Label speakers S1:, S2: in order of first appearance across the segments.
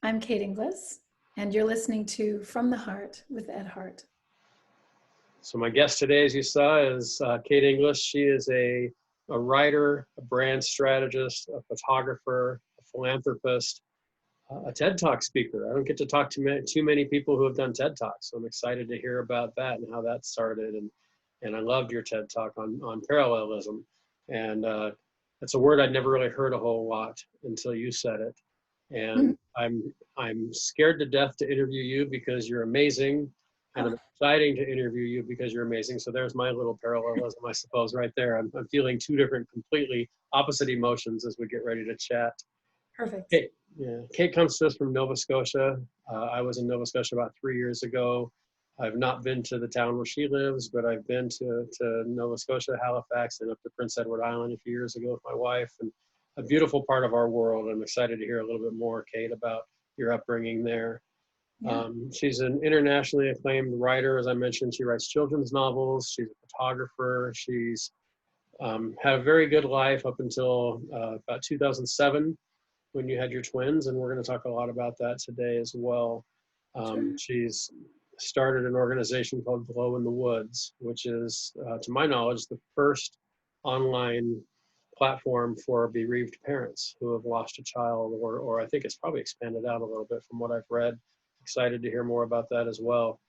S1: I'm Kate Inglis, and you're listening to From the Heart with Ed Hart.
S2: So my guest today, as you saw, is Kate Inglis. She is a writer, a brand strategist, a photographer, a philanthropist, a TED Talk speaker. I don't get to talk to too many people who have done TED Talks, so I'm excited to hear about that and how that started. And I loved your TED Talk on parallelism. And it's a word I'd never really heard a whole lot until you said it. And I'm scared to death to interview you because you're amazing. And I'm exciting to interview you because you're amazing. So there's my little parallelism, I suppose, right there. I'm feeling two different, completely opposite emotions as we get ready to chat.
S1: Perfect.
S2: Kate comes to us from Nova Scotia. I was in Nova Scotia about 3 years ago. I've not been to the town where she lives, but I've been to Nova Scotia, Halifax, and up to Prince Edward Island a few years ago with my wife. And a beautiful part of our world. I'm excited to hear a little bit more, Kate, about your upbringing there. Yeah. She's an internationally acclaimed writer. As I mentioned, she writes children's novels. She's a photographer. She's had a very good life up until about 2007 when you had your twins, and we're going to talk a lot about that today as well. Sure. She's started an organization called Glow in the Woods, which is, to my knowledge, the first online platform for bereaved parents who have lost a child, or I think it's probably expanded out a little bit from what I've read. Excited to hear more about that as well.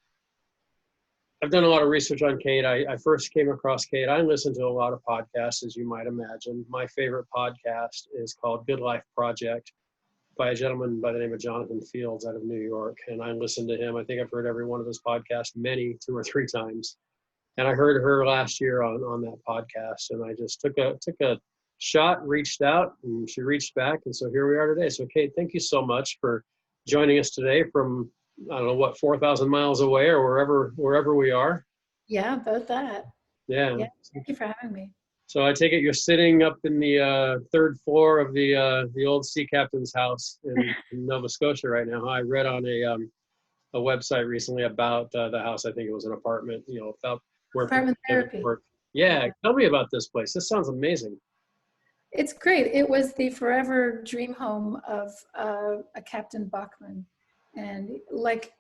S2: I've done a lot of research on Kate. I first came across Kate. I listen to a lot of podcasts, as you might imagine. My favorite podcast is called Good Life Project by a gentleman by the name of Jonathan Fields out of New York. And I listened to him. I think I've heard every one of his podcasts, two or three times. And I heard her last year on that podcast. And I just took a shot, reached out, and she reached back. And so here we are today. So Kate, thank you so much for joining us today from, I don't know, what, 4,000 miles away or wherever we are.
S1: Yeah, about that.
S2: Yeah.
S1: Thank you for having me.
S2: So I take it you're sitting up in the third floor of the old sea captain's house in Nova Scotia right now. I read on a website recently about the house. I think it was an apartment, about where
S1: apartment therapy.
S2: Work. Yeah, tell me about this place. This sounds amazing.
S1: It's great. It was the forever dream home of a Captain Bachman. And like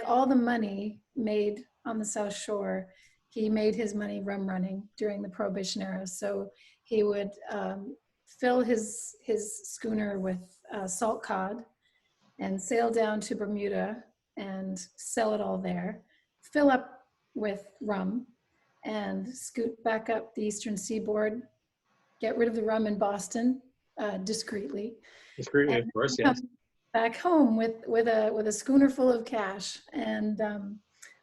S1: all the money made on the South Shore, he made his money rum running during the Prohibition era. So he would fill his schooner with salt cod and sail down to Bermuda and sell it all there, fill up with rum, and scoot back up the eastern seaboard, get rid of the rum in Boston discreetly.
S2: Discreetly, of course, yes.
S1: Back home with a schooner full of cash and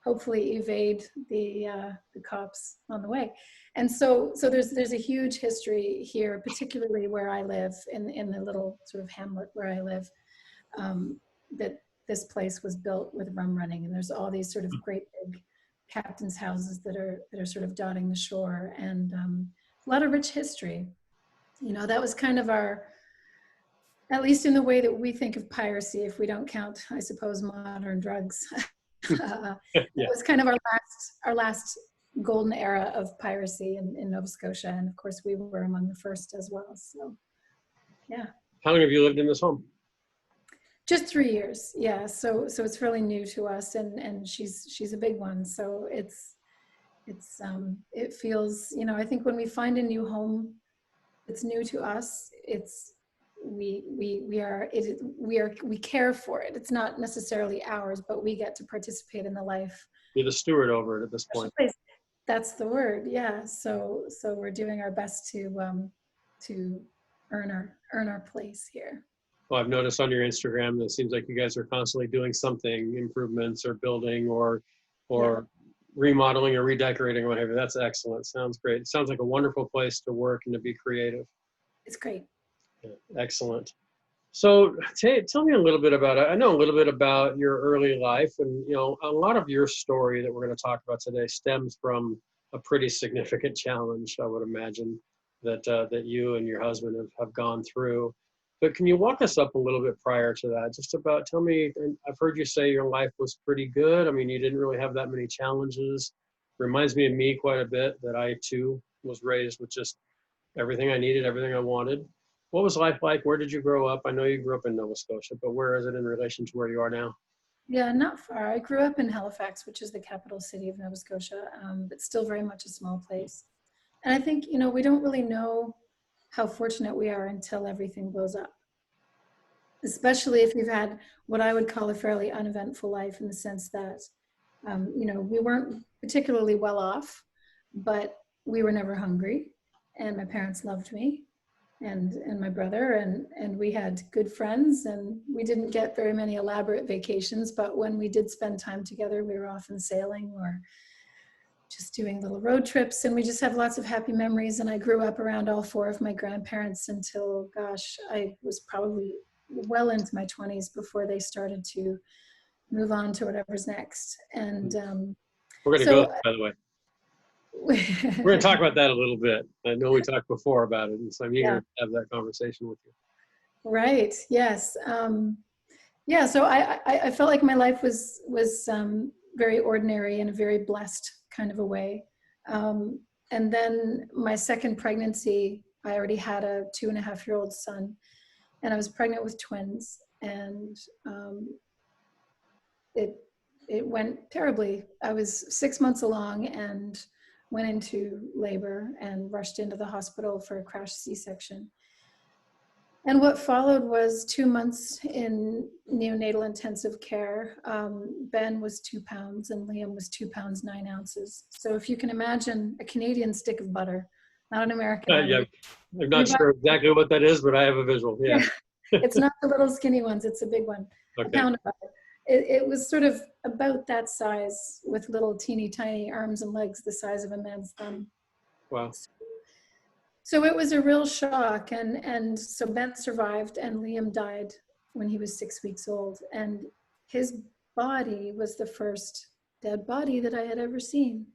S1: hopefully evade the cops on the way. And so there's a huge history here, particularly where I live in the little sort of hamlet where I live, that this place was built with rum running, and there's all these sort of great big captain's houses that are sort of dotting the shore, and a lot of rich history. That was kind of our, at least in the way that we think of piracy, if we don't count, I suppose, modern drugs. It was kind of our last golden era of piracy in Nova Scotia, and of course we were among the first as well. So, yeah.
S2: How long have you lived in this home?
S1: Just 3 years, yeah. So it's really new to us, and she's a big one. So it feels, I think when we find a new home that's new to us, we care for it. It's not necessarily ours, but we get to participate in the life.
S2: You're the steward over it at this point.
S1: That's the word, yeah. So we're doing our best to earn our place here.
S2: Well, I've noticed on your Instagram that it seems like you guys are constantly doing something, improvements or building or remodeling or redecorating or whatever. That's excellent. Sounds great. It sounds like a wonderful place to work and to be creative.
S1: It's great.
S2: Yeah, excellent. So tell me a little bit about it. I know a little bit about your early life, and a lot of your story that we're going to talk about today stems from a pretty significant challenge, I would imagine, that you and your husband have gone through. But can you walk us up a little bit prior to that? Just about, tell me, I've heard you say your life was pretty good. I mean, you didn't really have that many challenges. Reminds me of me quite a bit, that I too was raised with just everything I needed, everything I wanted. What was life like? Where did you grow up? I know you grew up in Nova Scotia, but where is it in relation to where you are now?
S1: Yeah, not far. I grew up in Halifax, which is the capital city of Nova Scotia, but still very much a small place. And I think, we don't really know how fortunate we are until everything blows up, especially if you've had what I would call a fairly uneventful life, in the sense that, we weren't particularly well off, but we were never hungry. And my parents loved me and my brother, and we had good friends, and we didn't get very many elaborate vacations, but when we did spend time together, we were often sailing or just doing little road trips, and we just have lots of happy memories. And I grew up around all four of my grandparents until, gosh, I was probably well into my 20s before they started to move on to whatever's next. And
S2: We're going to go, by the way. We're going to talk about that a little bit. I know we talked before about it, and so I'm eager to have that conversation with you.
S1: Right. Yes. Yeah. So I felt like my life was very ordinary in a very blessed kind of a way. And then my second pregnancy, I already had a 2.5-year-old son, and I was pregnant with twins, and it went terribly. I was 6 months along and went into labor and rushed into the hospital for a crash C-section. And what followed was 2 months in neonatal intensive care. Ben was 2 pounds and Liam was 2 pounds, 9 ounces. So if you can imagine a Canadian stick of butter, not an American one.
S2: Yeah, I'm not sure exactly what that is, but I have a visual. Yeah.
S1: It's not the little skinny ones, it's a big one.
S2: Okay.
S1: A pound of butter. It was sort of about that size, with little teeny tiny arms and legs the size of a man's thumb.
S2: Wow.
S1: So it was a real shock. And so Ben survived and Liam died when he was 6 weeks old. And his body was the first dead body that I had ever seen.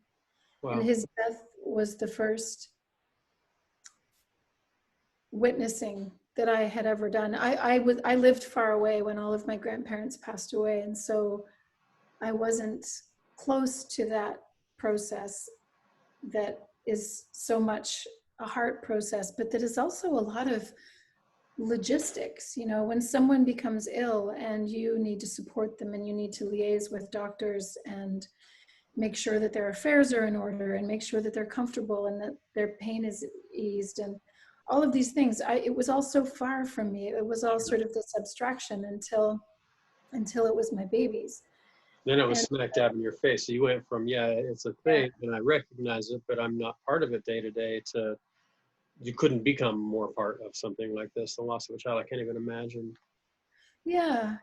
S1: Wow. And his death was the first witnessing that I had ever done. I lived far away when all of my grandparents passed away. And so I wasn't close to that process that is so much a heart process, but that is also a lot of logistics. When someone becomes ill and you need to support them and you need to liaise with doctors and make sure that their affairs are in order and make sure that they're comfortable and that their pain is eased and all of these things, it was all so far from me. It was all sort of this abstraction until it was my babies.
S2: Then it was smack dab in your face. So you went from, it's a thing and I recognize it, but I'm not part of it day to day, to you couldn't become more part of something like this. The loss of a child, I can't even imagine.
S1: Yeah.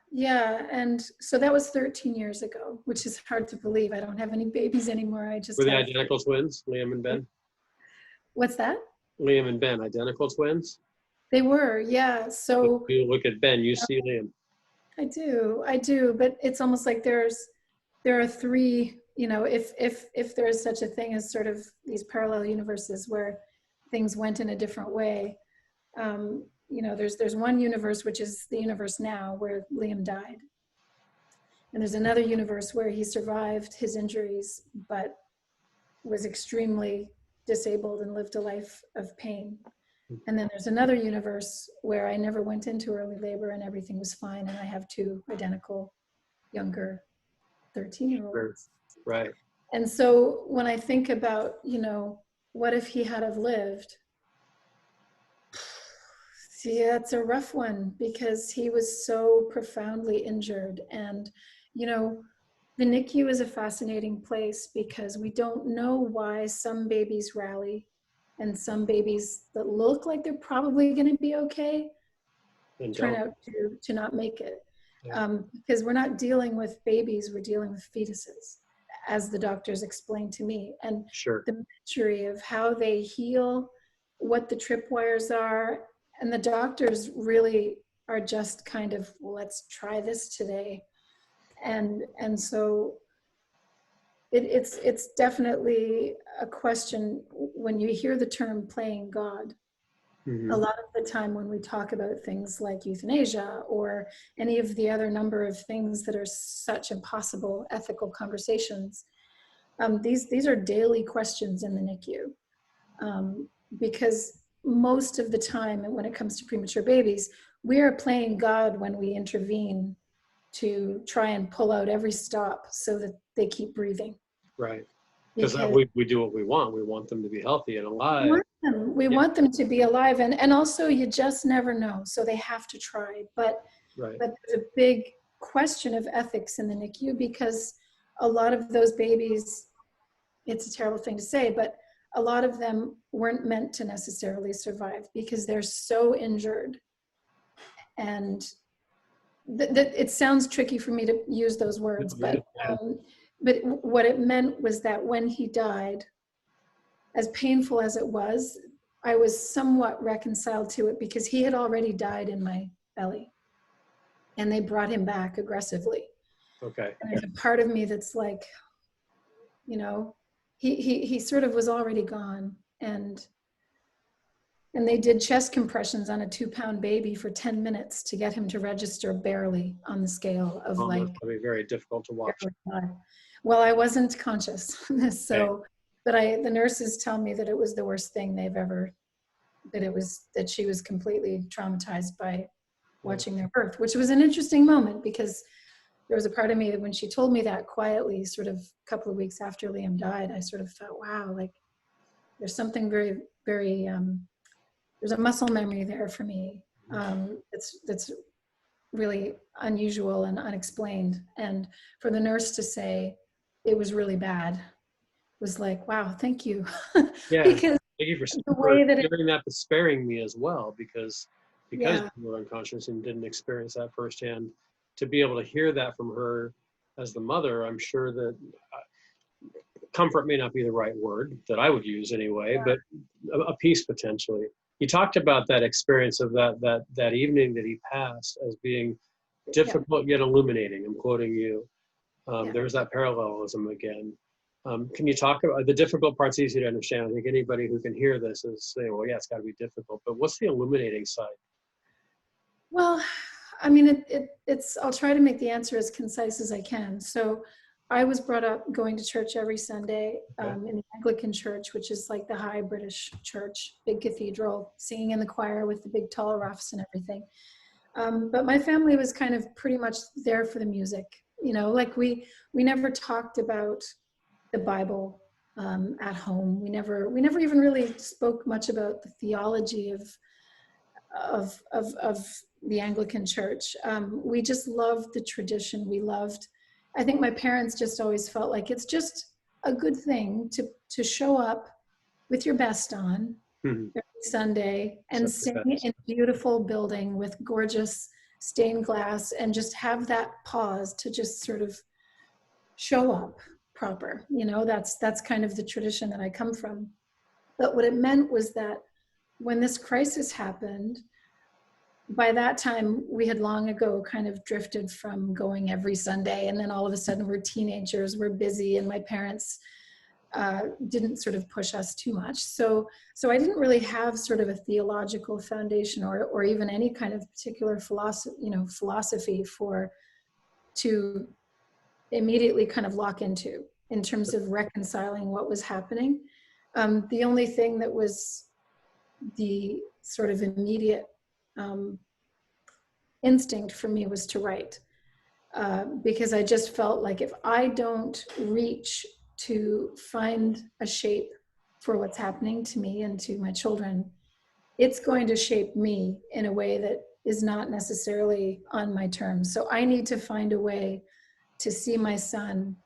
S1: And so that was 13 years ago, which is hard to believe. I don't have any babies anymore.
S2: Were they identical twins, Liam and Ben?
S1: What's that?
S2: Liam and Ben, identical twins?
S1: They were, yeah. So
S2: you look at Ben, you see Liam.
S1: I do, but it's almost like there are three, if there is such a thing as sort of these parallel universes where things went in a different way. There's one universe, which is the universe now, where Liam died. And there's another universe where he survived his injuries, but was extremely disabled and lived a life of pain. And then there's another universe where I never went into early labor and everything was fine. And I have 2 identical younger 13-year-olds.
S2: Right.
S1: And so when I think about, what if he had have lived? See, that's a rough one, because he was so profoundly injured. And, the NICU is a fascinating place because we don't know why some babies rally and some babies that look like they're probably going to be okay and turn out to not make it. Yeah. Because we're not dealing with babies, we're dealing with fetuses, as the doctors explained to me. And the mystery of how they heal, what the tripwires are, and the doctors really are just kind of, let's try this today. And so it's definitely a question when you hear the term playing God. Mm-hmm. A lot of the time when we talk about things like euthanasia or any of the other number of things that are such impossible ethical conversations, these are daily questions in the NICU, because most of the time when it comes to premature babies, we are playing God when we intervene to try and pull out every stop so that they keep breathing.
S2: Right. Because
S1: Because
S2: we do what we want. We want them to be healthy and
S1: we
S2: alive.
S1: want them, we
S2: Yeah.
S1: want them to be alive. And also you just never know. So they have to try. But
S2: Right.
S1: there's a big question of ethics in the NICU, because a lot of those babies, it's a terrible thing to say, but a lot of them weren't meant to necessarily survive because they're so injured. And it sounds tricky for me to use those words, but what it meant was that when he died, as painful as it was, I was somewhat reconciled to it because he had already died in my belly, and they brought him back aggressively.
S2: Okay.
S1: And there's a part of me that's like, he sort of was already gone, and they did chest compressions on a 2-pound baby for 10 minutes to get him to register barely on the scale of
S2: That's probably very difficult to watch.
S1: Well, I wasn't conscious. So,
S2: Okay.
S1: but the nurses tell me that it was the worst thing they've ever, that she was completely traumatized by watching their birth, which was an interesting moment because there was a part of me that when she told me that quietly, sort of a couple of weeks after Liam died, I sort of thought, wow, like there's something very, very, there's a muscle memory there for me that's really unusual and unexplained. And for the nurse to say it was really bad was like, wow, thank you.
S2: Yeah.
S1: Because
S2: Thank you
S1: the
S2: for
S1: way that
S2: giving that, but sparing me as well, because
S1: yeah,
S2: you were unconscious and didn't experience that firsthand. To be able to hear that from her as the mother, I'm sure that comfort may not be the right word that I would use anyway, but a peace potentially. You talked about that experience of that evening that he passed as being difficult yet illuminating. I'm quoting you. There's that parallelism again. Can you talk about the difficult part's easy to understand? I think anybody who can hear this is saying, well, yeah, it's got to be difficult, but what's the illuminating side?
S1: Well, I mean, it's, I'll try to make the answer as concise as I can. So I was brought up going to church every Sunday in the Anglican church, which is like the high British church, big cathedral, singing in the choir with the big tall ruffs and everything. But my family was kind of pretty much there for the music. Like we never talked about the Bible at home. We never even really spoke much about the theology of the Anglican Church. We just loved the tradition. I think my parents just always felt like it's just a good thing to show up with your best on every Sunday and sing in a beautiful building with gorgeous stained glass and just have that pause to just sort of show up proper. That's kind of the tradition that I come from. But what it meant was that when this crisis happened, by that time we had long ago kind of drifted from going every Sunday, and then all of a sudden we're teenagers, we're busy, and my parents didn't sort of push us too much. So I didn't really have sort of a theological foundation or even any kind of particular philosophy to immediately kind of lock into in terms of reconciling what was happening. The only thing that was the sort of immediate instinct for me was to write, because I just felt like if I don't reach to find a shape for what's happening to me and to my children, it's going to shape me in a way that is not necessarily on my terms. So I need to find a way to see my son,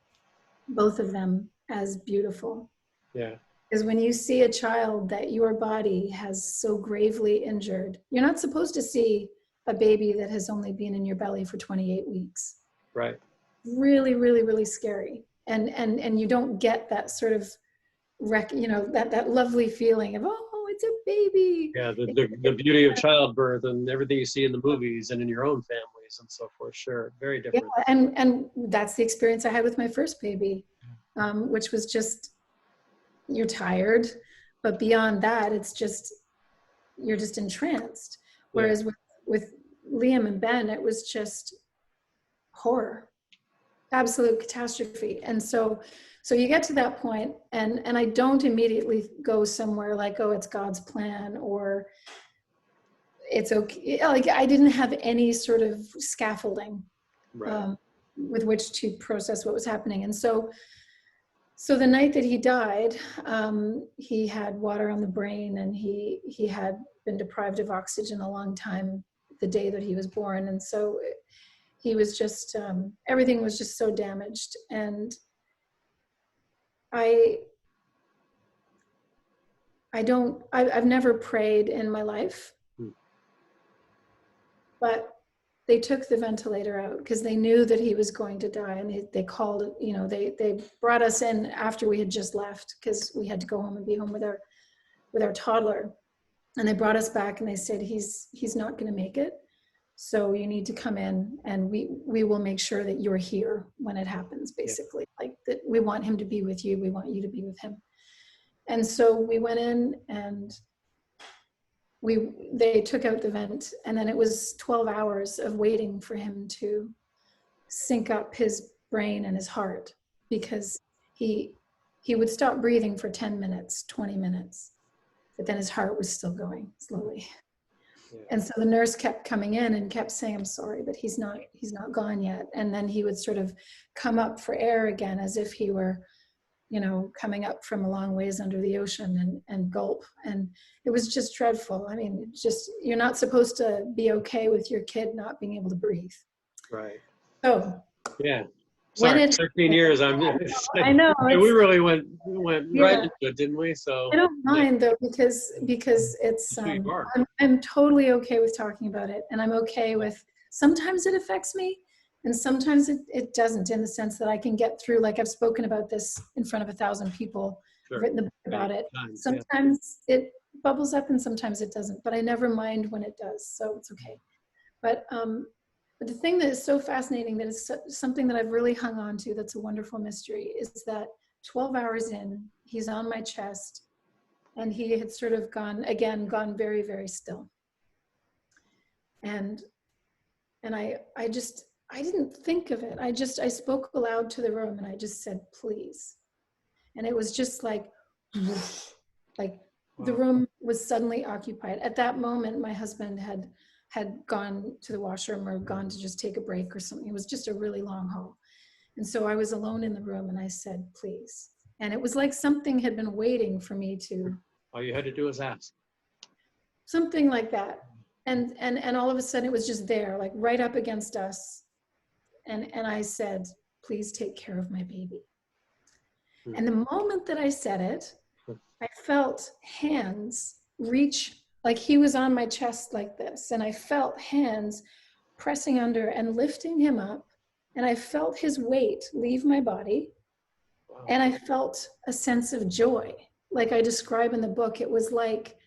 S1: both of them, as beautiful.
S2: Yeah.
S1: Because when you see a child that your body has so gravely injured, you're not supposed to see a baby that has only been in your belly for 28 weeks.
S2: Right.
S1: Really, really, really scary. And you don't get that sort of that lovely feeling of, oh, it's a baby.
S2: Yeah, the beauty of childbirth and everything you see in the movies and in your own families and so forth. Sure, very different.
S1: Yeah, and that's the experience I had with my first baby, which was just, you're tired, but beyond that, it's just, you're just entranced. Whereas with Liam and Ben, it was just horror, absolute catastrophe. And so So you get to that point, and I don't immediately go somewhere like, oh, it's God's plan, or it's okay. Like, I didn't have any sort of scaffolding
S2: Right.
S1: with which to process what was happening. And so the night that he died, he had water on the brain, and he had been deprived of oxygen a long time the day that he was born. And so he was just, everything was just so damaged. And I've never prayed in my life,
S2: Hmm.
S1: but they took the ventilator out because they knew that he was going to die. And they called it, they brought us in after we had just left, because we had to go home and be home with our toddler. And they brought us back and they said, he's not going to make it. So you need to come in, and we will make sure that you're here when it happens, basically. Yeah. Like, that we want him to be with you. We want you to be with him. And so we went in, and they took out the vent, and then it was 12 hours of waiting for him to sync up his brain and his heart, because he would stop breathing for 10 minutes, 20 minutes, but then his heart was still going slowly. Yeah. And so the nurse kept coming in and kept saying, I'm sorry, but he's not gone yet. And then he would sort of come up for air again, as if he were, coming up from a long ways under the ocean, and gulp. And it was just dreadful. I mean, you're not supposed to be okay with your kid not being able to breathe.
S2: Right.
S1: So
S2: yeah. Sorry, 13 years. I
S1: know.
S2: We really went right into it, didn't we? So
S1: I don't mind, though, because it's I'm totally okay with talking about it, and I'm okay with, sometimes it affects me, and sometimes it doesn't, in the sense that I can get through, like, I've spoken about this in front of 1,000 people, sure. Written a book about it. Sometimes it bubbles up and sometimes it doesn't, but I never mind when it does, so it's okay. But the thing that is so fascinating, that is something that I've really hung on to, that's a wonderful mystery, is that 12 hours in, he's on my chest, and he had sort of gone very, very still. And I didn't think of it. I spoke aloud to the room, and I just said, please. And it was just like wow. The room was suddenly occupied. At that moment, my husband had gone to the washroom, or gone to just take a break or something. It was just a really long haul. And so I was alone in the room, and I said, please. And it was like something had been waiting for me to.
S2: All you had to do was ask.
S1: Something like that. And all of a sudden it was just there, like right up against us. And I said, please take care of my baby. And the moment that I said it, I felt hands reach, like he was on my chest like this. And I felt hands pressing under and lifting him up. And I felt his weight leave my body. Wow. And I felt a sense of joy. Like I describe in the book, it was like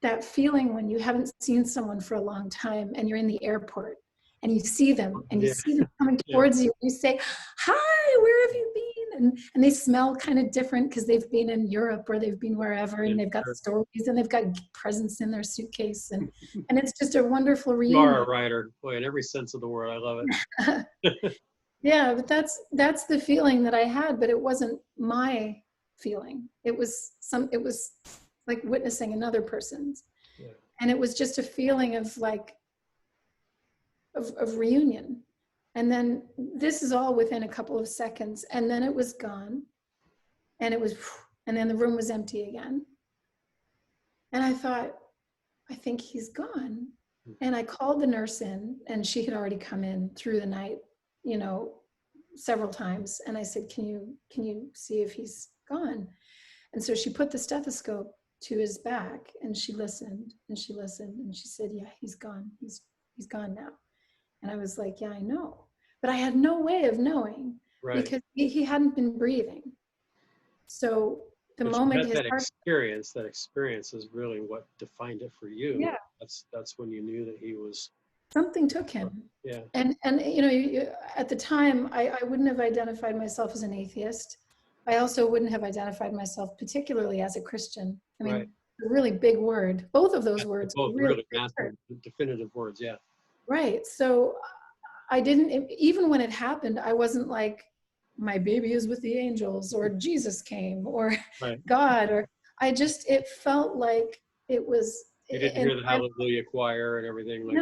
S1: that feeling when you haven't seen someone for a long time, and you're in the airport and you see them, and you see them coming towards you. You say, hi, where have you been? And they smell kind of different because they've been in Europe, or they've been wherever, and they've got stories, and they've got presents in their suitcase. And it's just a wonderful reunion.
S2: You are a writer, boy, in every sense of the word. I love it.
S1: Yeah, but that's the feeling that I had, but it wasn't my feeling. It was like witnessing another person's. Yeah. And it was just a feeling of like, of reunion. And then this is all within a couple of seconds. And then it was gone. And then the room was empty again. And I thought, I think he's gone. And I called the nurse in, and she had already come in through the night, several times. And I said, can you see if he's gone? And so she put the stethoscope to his back, and she listened, and she said, yeah, he's gone. He's gone now. And I was like, yeah, I know. But I had no way of knowing, right, because he hadn't been breathing. So the moment his heart...
S2: That experience is really what defined it for you.
S1: Yeah.
S2: That's when you knew that he was...
S1: Something took him.
S2: Yeah.
S1: And at the time, I wouldn't have identified myself as an atheist. I also wouldn't have identified myself particularly as a Christian. I mean, right. A really big word. Both of those words.
S2: Both really massive, definitive words, yeah.
S1: Right. So I didn't, even when it happened, I wasn't like, my baby is with the angels, or Jesus came, or
S2: Right.
S1: God, or it felt like it was,
S2: You didn't
S1: and
S2: hear the Hallelujah choir and everything like.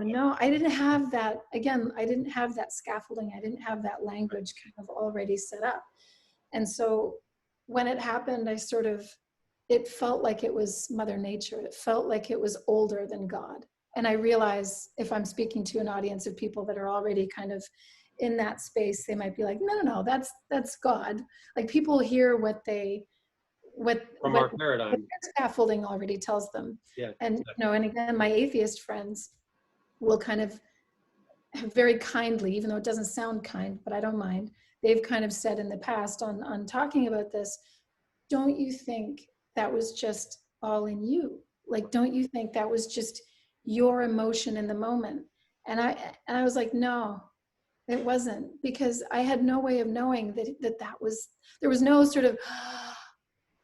S1: no, I didn't have that. Again, I didn't have that scaffolding. I didn't have that language kind of already set up. And so when it happened, it felt like it was Mother Nature. It felt like it was older than God. And I realize if I'm speaking to an audience of people that are already kind of in that space, they might be like, no, that's God. Like, people hear what
S2: From our paradigm.
S1: their scaffolding already tells them.
S2: Yeah.
S1: And,
S2: Exactly.
S1: and again, my atheist friends will kind of very kindly, even though it doesn't sound kind, but I don't mind, they've kind of said in the past on talking about this, don't you think that was just all in you? Like, don't you think that was just your emotion in the moment? And I was like, no, it wasn't, because I had no way of knowing that was, there was no sort of,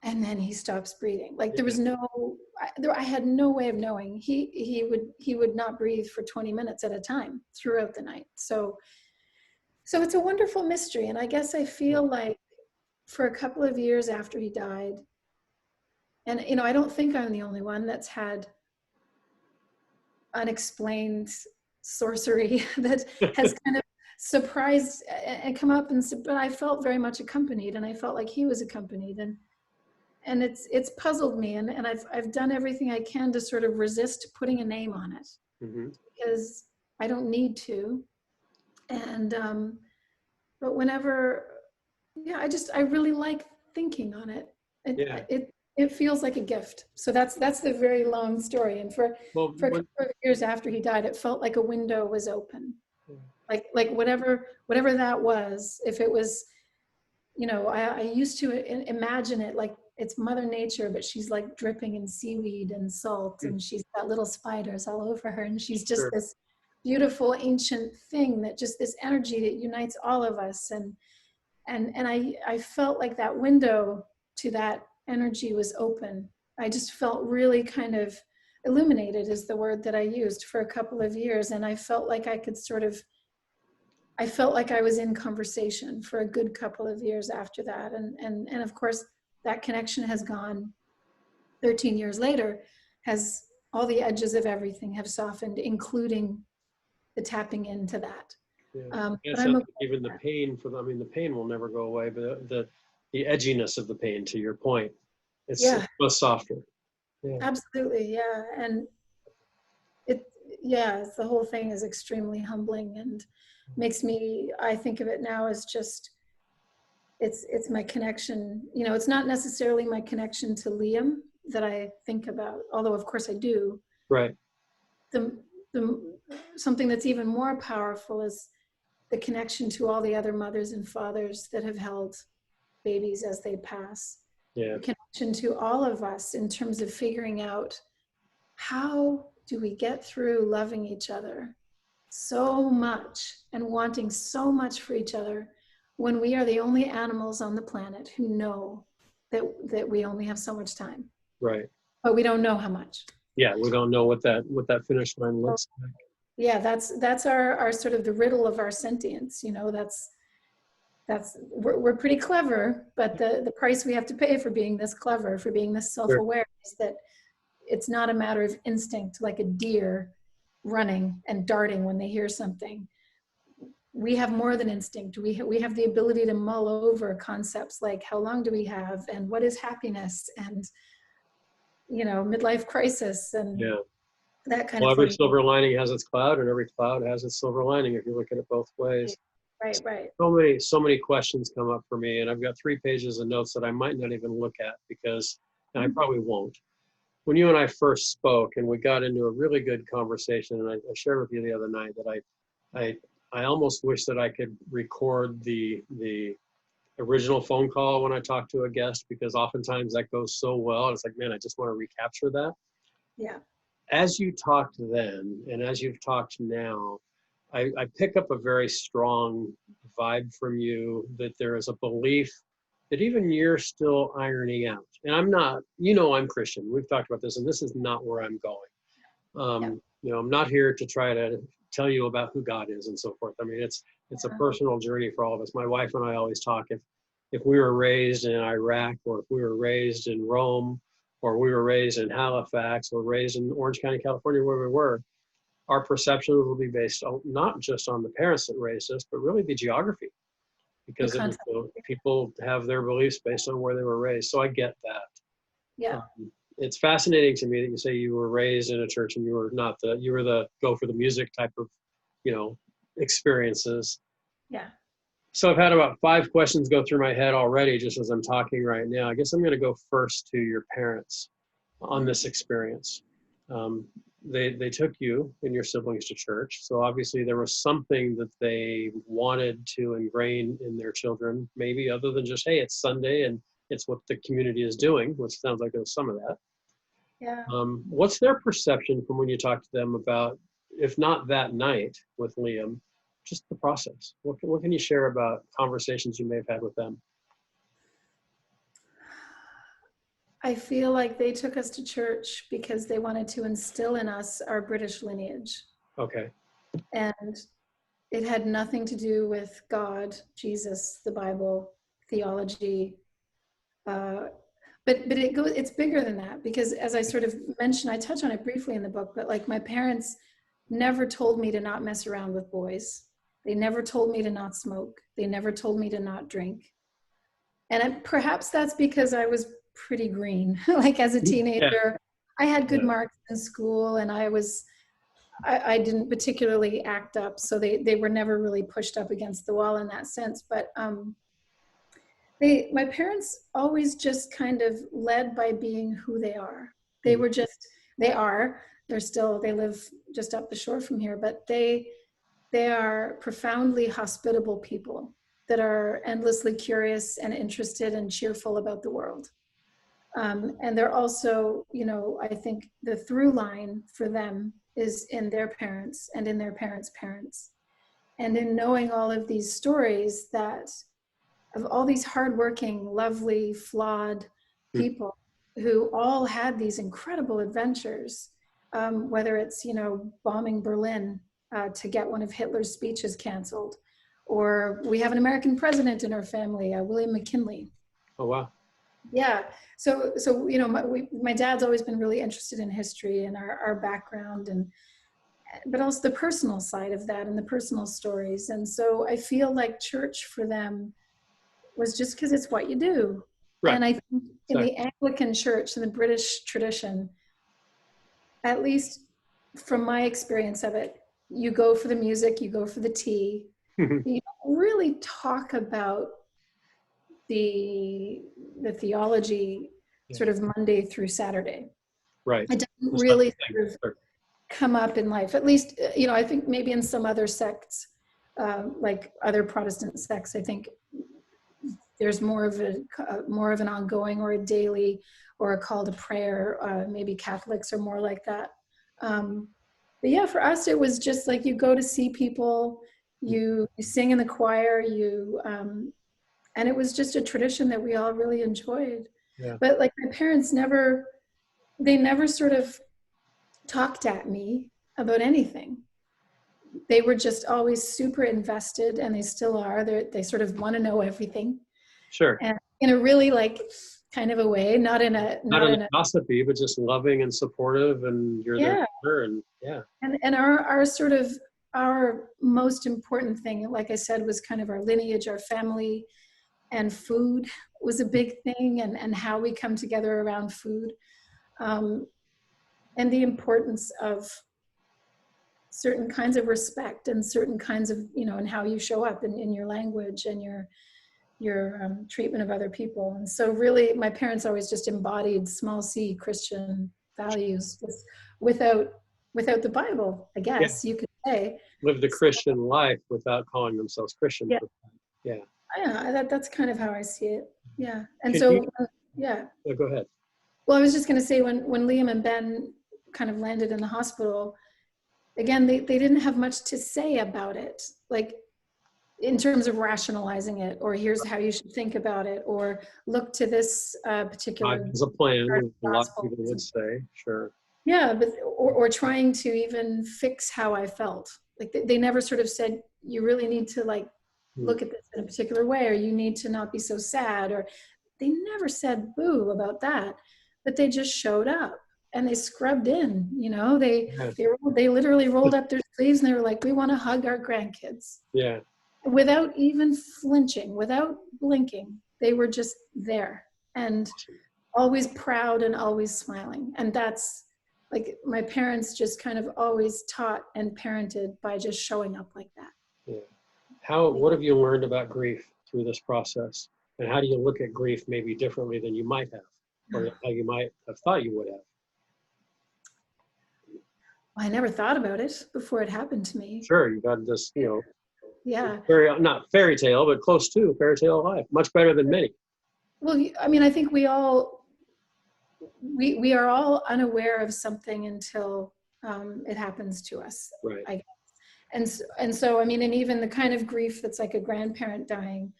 S1: and then he stops breathing. Like, there was I had no way of knowing. He would not breathe for 20 minutes at a time throughout the night. So it's a wonderful mystery. And I guess I feel like for a couple of years after he died, and I don't think I'm the only one that's had unexplained sorcery that has kind of surprised and come up, but I felt very much accompanied, and I felt like he was accompanied, and it's puzzled me, and I've done everything I can to sort of resist putting a name on it, because I don't need to. And but whenever, I really like thinking on it. It feels like a gift. So that's the very long story. And for a couple of years after he died, it felt like a window was open. Like whatever that was, if it was, I used to imagine it like it's Mother Nature, but she's like dripping in seaweed and salt, and she's got little spiders all over her, and she's just this beautiful ancient thing, that just this energy that unites all of us. And I felt like that window to that energy was open. I just felt really kind of illuminated, is the word that I used, for a couple of years. And I felt like I felt like I was in conversation for a good couple of years after that. And of course, that connection has gone 13 years later, has all the edges of everything have softened, including the tapping into that.
S2: Even the pain the pain will never go away, but the edginess of the pain, to your point, it's much softer. Yeah.
S1: Absolutely. Yeah. And the whole thing is extremely humbling, and makes me, I think of it now as just, it's my connection. It's not necessarily my connection to Liam that I think about, although of course I do.
S2: Right.
S1: The something that's even more powerful is the connection to all the other mothers and fathers that have held babies as they pass.
S2: Yeah.
S1: The connection to all of us in terms of figuring out, how do we get through loving each other so much and wanting so much for each other, when we are the only animals on the planet who know that we only have so much time.
S2: Right.
S1: But we don't know how much.
S2: Yeah, we don't know what that finish line looks like.
S1: Yeah, that's our sort of the riddle of our sentience. We're pretty clever, but the price we have to pay for being this clever, for being this self-aware, is that it's not a matter of instinct, like a deer running and darting when they hear something. We have more than instinct. We have the ability to mull over concepts like, how long do we have, and what is happiness, and midlife crisis, and that kind of thing.
S2: Every silver lining has its cloud, and every cloud has its silver lining, if you look at it both ways.
S1: Right.
S2: So many questions come up for me, and I've got 3 pages of notes that I might not even look at, because, and I probably won't. When you and I first spoke, and we got into a really good conversation, and I shared with you the other night that I almost wish that I could record the original phone call when I talk to a guest, because oftentimes that goes so well. It's like, man, I just want to recapture that.
S1: Yeah.
S2: As you talked then, and as you've talked now, I pick up a very strong vibe from you, that there is a belief that even you're still ironing out. And I'm not, I'm Christian. We've talked about this, and this is not where I'm going. I'm not here to try to tell you about who God is and so forth. I mean, It's a personal journey for all of us. My wife and I always talk, if we were raised in Iraq, or if we were raised in Rome, or we were raised in Halifax, or raised in Orange County, California, where we were, our perceptions will be based on, not just on the parents that raised us, but really the geography, because people have their beliefs based on where they were raised. So I get that.
S1: Yeah.
S2: It's fascinating to me that you say you were raised in a church and you were the go for the music type of, experiences.
S1: Yeah.
S2: So I've had about 5 questions go through my head already just as I'm talking right now. I guess I'm going to go first to your parents on this experience. They took you and your siblings to church. So obviously there was something that they wanted to ingrain in their children, maybe other than just, hey, it's Sunday and it's what the community is doing, which sounds like there was some of that.
S1: Yeah.
S2: What's their perception from when you talk to them about, if not that night with Liam, just the process? What can you share about conversations you may have had with them?
S1: I feel like they took us to church because they wanted to instill in us our British lineage.
S2: Okay.
S1: And it had nothing to do with God, Jesus, the Bible, theology. But it's bigger than that, because as I sort of mentioned, I touch on it briefly in the book, but like my parents never told me to not mess around with boys. They never told me to not smoke. They never told me to not drink. And perhaps that's because I was pretty green. Like as a teenager, I had good marks in school, and I didn't particularly act up. So they were never really pushed up against the wall in that sense. But my parents always just kind of led by being who they are. They live just up the shore from here, but they are profoundly hospitable people that are endlessly curious and interested and cheerful about the world. And they're also, I think the through line for them is in their parents and in their parents' parents. And in knowing all of these stories of all these hardworking, lovely, flawed people who all had these incredible adventures, whether it's, bombing Berlin to get one of Hitler's speeches canceled, or we have an American president in our family, William McKinley.
S2: Oh, wow.
S1: Yeah. So my dad's always been really interested in history and our background, but also the personal side of that and the personal stories. And so I feel like church for them was just because it's what you do. Right. And I think in the Anglican church, in the British tradition, at least from my experience of it, you go for the music, you go for the tea. You don't really talk about the theology sort of Monday through Saturday.
S2: Right.
S1: It doesn't really sort of come up in life. At least, I think maybe in some other sects, like other Protestant sects, I think there's more of an ongoing or a daily or a call to prayer. Maybe Catholics are more like that. But yeah, for us, it was just like you go to see people, you sing in the choir, and it was just a tradition that we all really enjoyed. Yeah. But like my parents never sort of talked at me about anything. They were just always super invested, and they still are. They sort of want to know everything.
S2: Sure.
S1: And in a really like kind of a way, not in a
S2: gossipy, but just loving and supportive, and you're there, and
S1: And our sort of our most important thing, like I said, was kind of our lineage, our family, and food was a big thing, and how we come together around food, and the importance of certain kinds of respect and certain kinds of, and how you show up in your language and your treatment of other people. And so really my parents always just embodied small c Christian values without the Bible, I guess you could say.
S2: Lived a Christian life without calling themselves Christian.
S1: Yeah, that's kind of how I see it. Yeah. And
S2: Go ahead.
S1: Well, I was just going to say when Liam and Ben kind of landed in the hospital, again, they didn't have much to say about it, like in terms of rationalizing it, or here's how you should think about it, or look to this particular.
S2: There's a plan, a lot of people would say, sure.
S1: Yeah, but or trying to even fix how I felt. like they never sort of said, you really need to like
S2: Mm.
S1: look at this in a particular way, or you need to not be so sad, or they never said boo about that, but they just showed up and they scrubbed in, you know,
S2: Yeah.
S1: they literally rolled up their sleeves and they were like, we want to hug our grandkids.
S2: Yeah.
S1: Without even flinching, without blinking. They were just there and always proud and always smiling. And that's like, my parents just kind of always taught and parented by just showing up like that.
S2: Yeah. What have you learned about grief through this process? And how do you look at grief maybe differently than you might have, or how you might have thought you would have?
S1: Well, I never thought about it before it happened to me.
S2: Sure, you've had this,
S1: Yeah.
S2: not fairy tale, but close to fairy tale of life, much better than many.
S1: Well, I mean, I think we are all unaware of something until it happens to us.
S2: Right.
S1: I guess. And so, I mean, and even the kind of grief that's like a grandparent dying,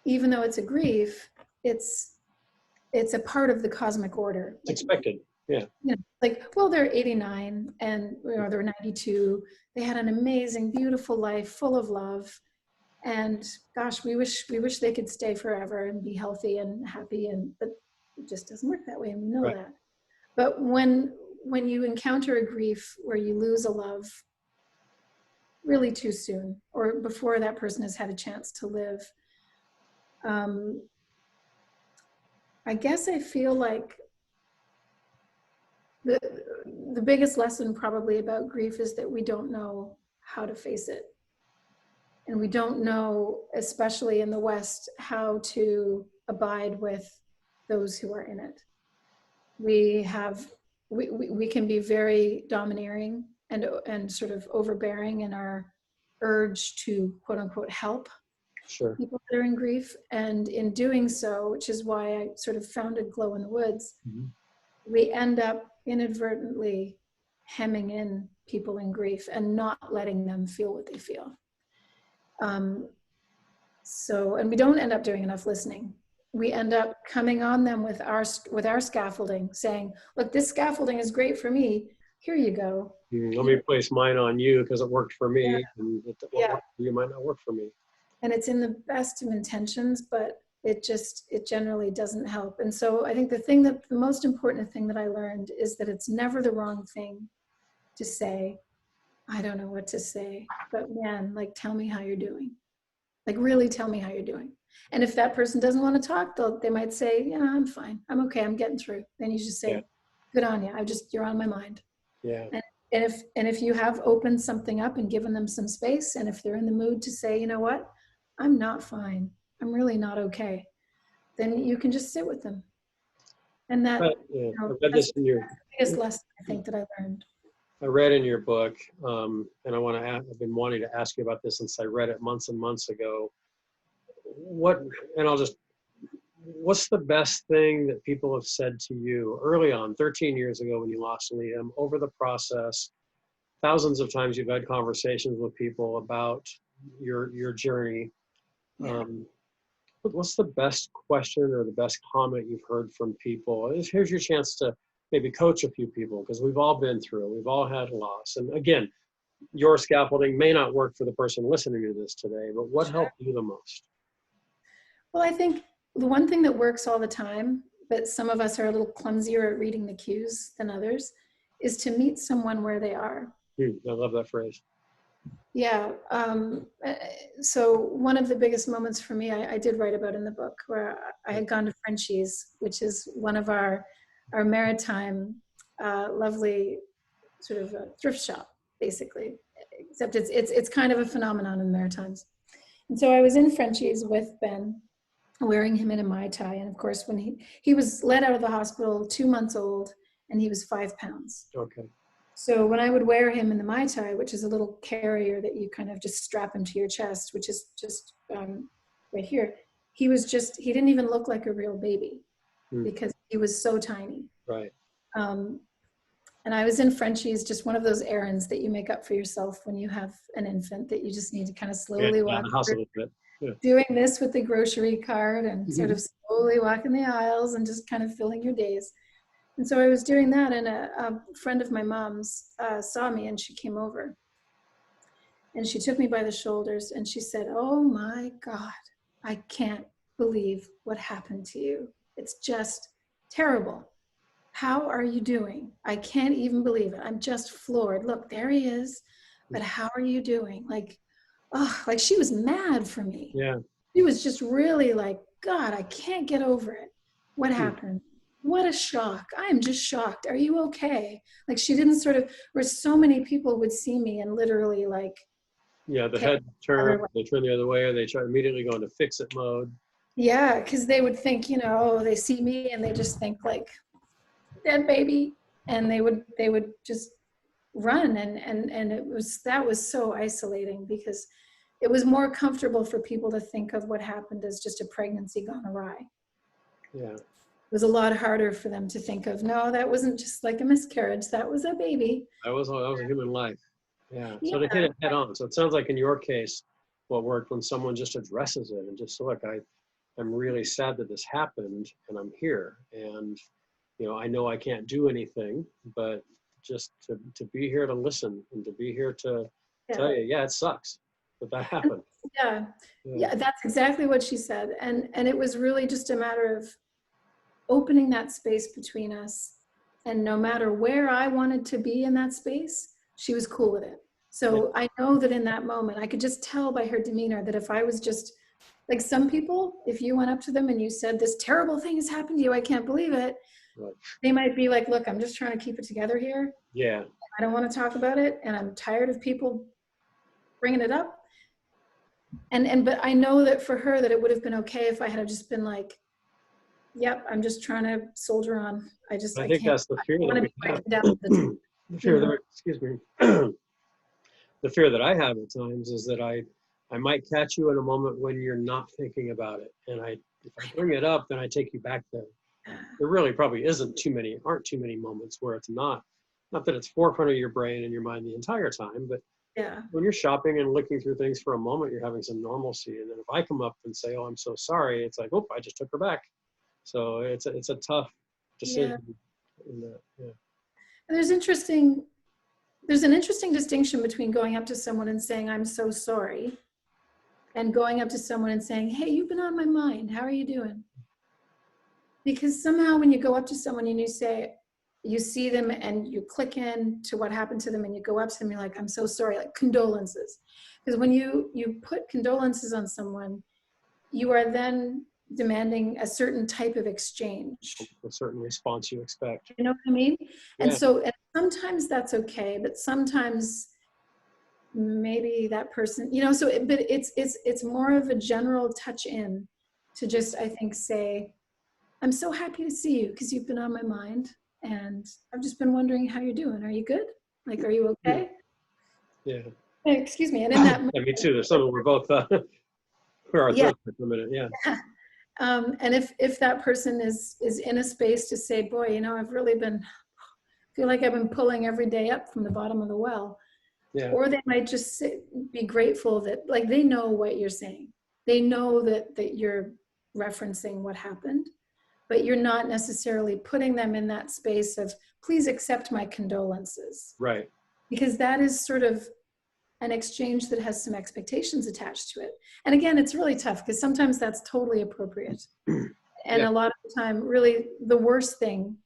S1: even though it's a grief, it's a part of the cosmic order.
S2: It's expected. Yeah.
S1: You know, like, well, they're 89 and they're 92. They had an amazing, beautiful life full of love. And gosh, we wish they could stay forever and be healthy and happy. But it just doesn't work that way. And we know
S2: Right.
S1: that. But when you encounter a grief where you lose a love really too soon, or before that person has had a chance to live, I guess I feel like the biggest lesson probably about grief is that we don't know how to face it. And we don't know, especially in the West, how to abide with those who are in it. We can be very domineering and sort of overbearing in our urge to quote unquote help
S2: Sure.
S1: people that are in grief. And in doing so, which is why I sort of founded Glow in the Woods,
S2: Mm-hmm.
S1: we end up inadvertently hemming in people in grief and not letting them feel what they feel. And we don't end up doing enough listening. We end up coming on them with our scaffolding, saying, look, this scaffolding is great for me. Here you go.
S2: Let me place mine on you because it worked for me.
S1: Yeah.
S2: And what worked for you might not work for me.
S1: And it's in the best of intentions, but it generally doesn't help. And so I think the most important thing that I learned is that it's never the wrong thing to say, I don't know what to say, but man, like, tell me how you're doing. Like, really tell me how you're doing. And if that person doesn't want to talk, they might say, yeah, I'm fine. I'm okay. I'm getting through. Then you just say, good on you. You're on my mind.
S2: Yeah.
S1: And if you have opened something up and given them some space, and if they're in the mood to say, you know what, I'm not fine, I'm really not okay, then you can just sit with them. And that, that's the biggest lesson I think that I learned.
S2: I read in your book, and I've been wanting to ask you about this since I read it months and months ago. What's the best thing that people have said to you early on, 13 years ago when you lost Liam, over the process? Thousands of times you've had conversations with people about your journey.
S1: Yeah.
S2: What's the best question or the best comment you've heard from people? Here's your chance to maybe coach a few people, because we've all been through, we've all had loss. And again, your scaffolding may not work for the person listening to this today, but what helped you the most?
S1: Well, I think the one thing that works all the time, but some of us are a little clumsier at reading the cues than others, is to meet someone where they are.
S2: I love that phrase.
S1: Yeah. So one of the biggest moments for me, I did write about in the book, where I had gone to Frenchie's, which is one of our maritime, lovely sort of thrift shop, basically, except it's kind of a phenomenon in the Maritimes. And so I was in Frenchie's with Ben, wearing him in a Mai Tai. And of course, when he was let out of the hospital 2 months old, and he was 5 pounds.
S2: Okay.
S1: So when I would wear him in the Mai Tai, which is a little carrier that you kind of just strap him to your chest, which is just right here, he didn't even look like a real baby because he was so tiny.
S2: Right.
S1: And I was in Frenchie's, just one of those errands that you make up for yourself when you have an infant, that you just need to kind of slowly walk
S2: the house a little bit. Yeah.
S1: Doing this with the grocery cart and sort of slowly walking the aisles and just kind of filling your days. And so I was doing that, and a friend of my mom's saw me, and she came over. And she took me by the shoulders and she said, "Oh my God, I can't believe what happened to you. It's just terrible. How are you doing? I can't even believe it. I'm just floored. Look, there he is. But how are you doing?" Like, oh, like she was mad for me.
S2: Yeah.
S1: She was just really like, "God, I can't get over it. What
S2: Hmm.
S1: happened? What a shock. I am just shocked. Are you okay?" Like she didn't sort of, where so many people would see me and literally like,
S2: Yeah, the
S1: okay,
S2: head turn,
S1: other way.
S2: they turn the other way, or they try immediately go into fix-it mode.
S1: Yeah, because they would think, oh, they see me and they just think like, dead baby, and they would just run, and that was so isolating, because it was more comfortable for people to think of what happened as just a pregnancy gone awry.
S2: Yeah.
S1: It was a lot harder for them to think of, no, that wasn't just like a miscarriage, that was a baby.
S2: That was a human life. Yeah. So to hit
S1: Yeah,
S2: it head on. So it sounds like in your case, what worked when someone just addresses it and just, look, I'm really sad that this happened and I'm here. And, I know I can't do anything, but just to be here to listen and to be here to
S1: yeah.
S2: tell you, yeah, it sucks that that happened.
S1: Yeah,
S2: Yeah.
S1: yeah, that's exactly what she said. And it was really just a matter of opening that space between us. And no matter where I wanted to be in that space, she was cool with it.
S2: Yeah.
S1: So I know that in that moment, I could just tell by her demeanor that if I was just like, some people, if you went up to them and you said, "This terrible thing has happened to you, I can't believe it,"
S2: Right.
S1: they might be like, "Look, I'm just trying to keep it together here.
S2: Yeah.
S1: I don't want to talk about it. And I'm tired of people bringing it up." But I know that for her, that it would have been okay if I had just been like, "Yep, I'm just trying to soldier on. I
S2: I think
S1: can't,
S2: that's the fear
S1: I want
S2: that
S1: to
S2: we
S1: be
S2: have.
S1: breaking down to the top,"
S2: The
S1: you
S2: fear
S1: know?
S2: that, excuse me, the fear that I have at times is that I might catch you in a moment when you're not thinking about it. And if I bring it up, then I take you back there. There really probably aren't too many moments where it's not that it's forefront of your brain and your mind the entire time, but
S1: Yeah,
S2: when you're shopping and looking through things for a moment, you're having some normalcy. And then if I come up and say, "Oh, I'm so sorry," it's like, "Oh, I just took her back." So it's a tough
S1: yeah.
S2: decision in that. Yeah.
S1: And there's an interesting distinction between going up to someone and saying, "I'm so sorry," and going up to someone and saying, "Hey, you've been on my mind. How are you doing?" Because somehow when you go up to someone and you see them and you click in to what happened to them and you go up to them, you're like, "I'm so sorry," like condolences. Because when you put condolences on someone, you are then demanding a certain type of exchange.
S2: A certain response you expect.
S1: You know what I mean? And
S2: Yeah.
S1: so, and sometimes that's okay, but sometimes maybe that person, but it's more of a general touch in to just, I think, say, "I'm so happy to see you because you've been on my mind. And I've just been wondering how you're doing. Are you good? Like, are you okay?"
S2: Yeah.
S1: Excuse me. And in that moment,
S2: Yeah, me too. There's something we're both we're our
S1: yeah.
S2: throats for a minute. Yeah.
S1: And if that person is in a space to say, "Boy, I've really feel like I've been pulling every day up from the bottom of the well,"
S2: Yeah.
S1: or they might just be grateful that, like, they know what you're saying. They know that you're referencing what happened, but you're not necessarily putting them in that space of, "Please accept my condolences,"
S2: Right.
S1: because that is sort of an exchange that has some expectations attached to it. And again, it's really tough because sometimes that's totally appropriate. And
S2: Yeah.
S1: a lot of the time, really, the worst thing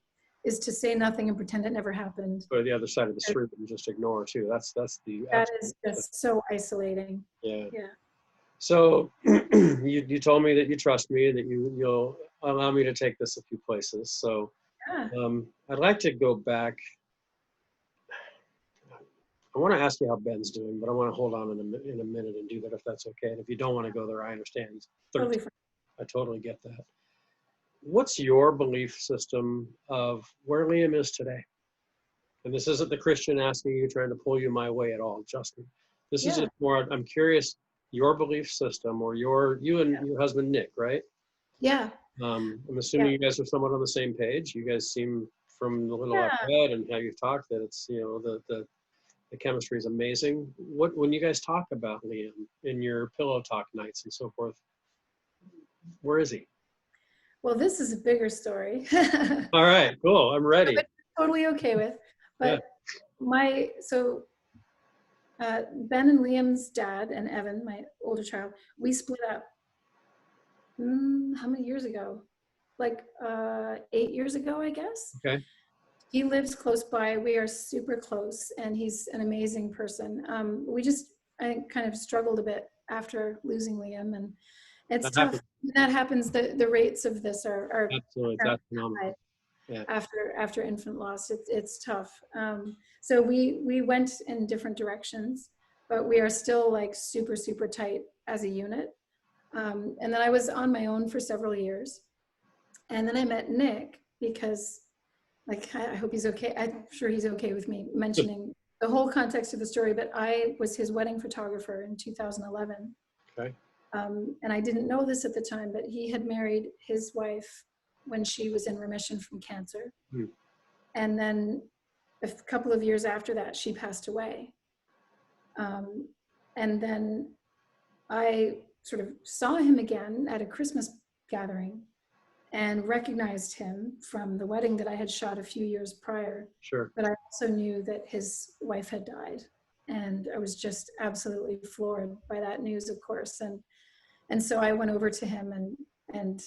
S1: is to say nothing and pretend it never happened.
S2: Go to the other side of the street and just ignore too. That's the
S1: That is
S2: absolute.
S1: just so isolating.
S2: Yeah.
S1: Yeah.
S2: So you told me that you trust me and that you'll allow me to take this a few places. So
S1: Yeah.
S2: I'd like to go back. I want to ask you how Ben's doing, but I want to hold on in a minute and do that if that's okay. And if you don't want to go there, I understand. He's 13.
S1: Totally fine.
S2: I totally get that. What's your belief system of where Liam is today? And this isn't the Christian asking you, trying to pull you my way at all, Justin. This is
S1: Yeah.
S2: just more, I'm curious, your belief system, or you and your husband, Nick, right?
S1: Yeah.
S2: I'm assuming
S1: Yeah.
S2: you guys are somewhat on the same page. You guys seem, from the little I've
S1: Yeah.
S2: read and how you've talked, that it's, the chemistry is amazing. When you guys talk about Liam in your pillow talk nights and so forth, where is he?
S1: Well, this is a bigger story.
S2: All right, cool. I'm ready.
S1: But totally okay with.
S2: Yeah.
S1: But so Ben and Liam's dad and Evan, my older child, we split up. How many years ago? Like 8 years ago, I guess.
S2: Okay.
S1: He lives close by. We are super close, and he's an amazing person. We just, I think, kind of struggled a bit after losing Liam, and it's
S2: That
S1: tough.
S2: happens.
S1: When that happens, the rates of this are
S2: Absolutely. That's phenomenal.
S1: high
S2: Yeah.
S1: after infant loss. It's tough. So we went in different directions, but we are still like super tight as a unit. And then I was on my own for several years, and then I met Nick because, like, I hope he's okay. I'm sure he's okay with me mentioning the whole context of the story, but I was his wedding photographer in 2011.
S2: Okay.
S1: And I didn't know this at the time, but he had married his wife when she was in remission from cancer.
S2: Hmm.
S1: And then a couple of years after that, she passed away. And then I sort of saw him again at a Christmas gathering and recognized him from the wedding that I had shot a few years prior.
S2: Sure.
S1: But I also knew that his wife had died. And I was just absolutely floored by that news, of course. And so I went over to him and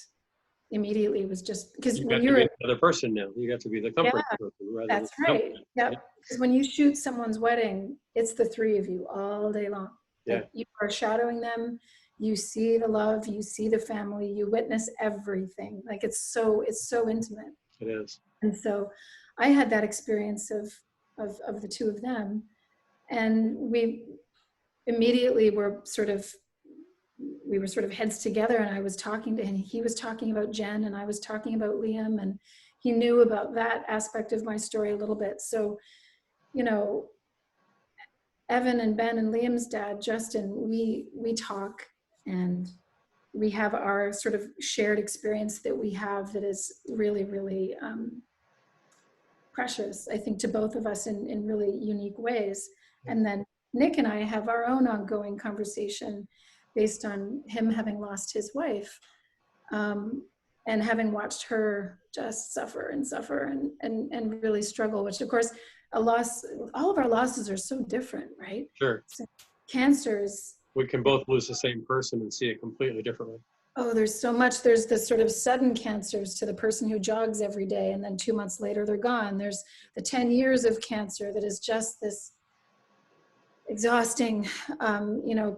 S1: immediately was just, because
S2: You
S1: when
S2: got to
S1: you're,
S2: be the other person now. You got to be the comfort
S1: yeah,
S2: person rather than
S1: that's
S2: the
S1: right.
S2: company.
S1: Yep.
S2: Yeah.
S1: Because when you shoot someone's wedding, it's the three of you all day long.
S2: Yeah.
S1: Like, you are shadowing them, you see the love, you see the family, you witness everything. Like, it's so intimate.
S2: It is.
S1: And so I had that experience of the two of them. And we immediately we were sort of heads together, and I was talking to him. He was talking about Jen, and I was talking about Liam, and he knew about that aspect of my story a little bit. So, you know, Evan and Ben and Liam's dad, Justin, we talk, and we have our sort of shared experience that we have that is really precious, I think, to both of us in really unique ways. And then Nick and I have our own ongoing conversation based on him having lost his wife, and having watched her just suffer and really struggle, which, of course, a loss, all of our losses are so different, right?
S2: Sure.
S1: So cancers,
S2: We can both lose the same person and see it completely differently.
S1: oh, there's so much. There's this sort of sudden cancers to the person who jogs every day, and then 2 months later they're gone. There's the 10 years of cancer that is just this exhausting,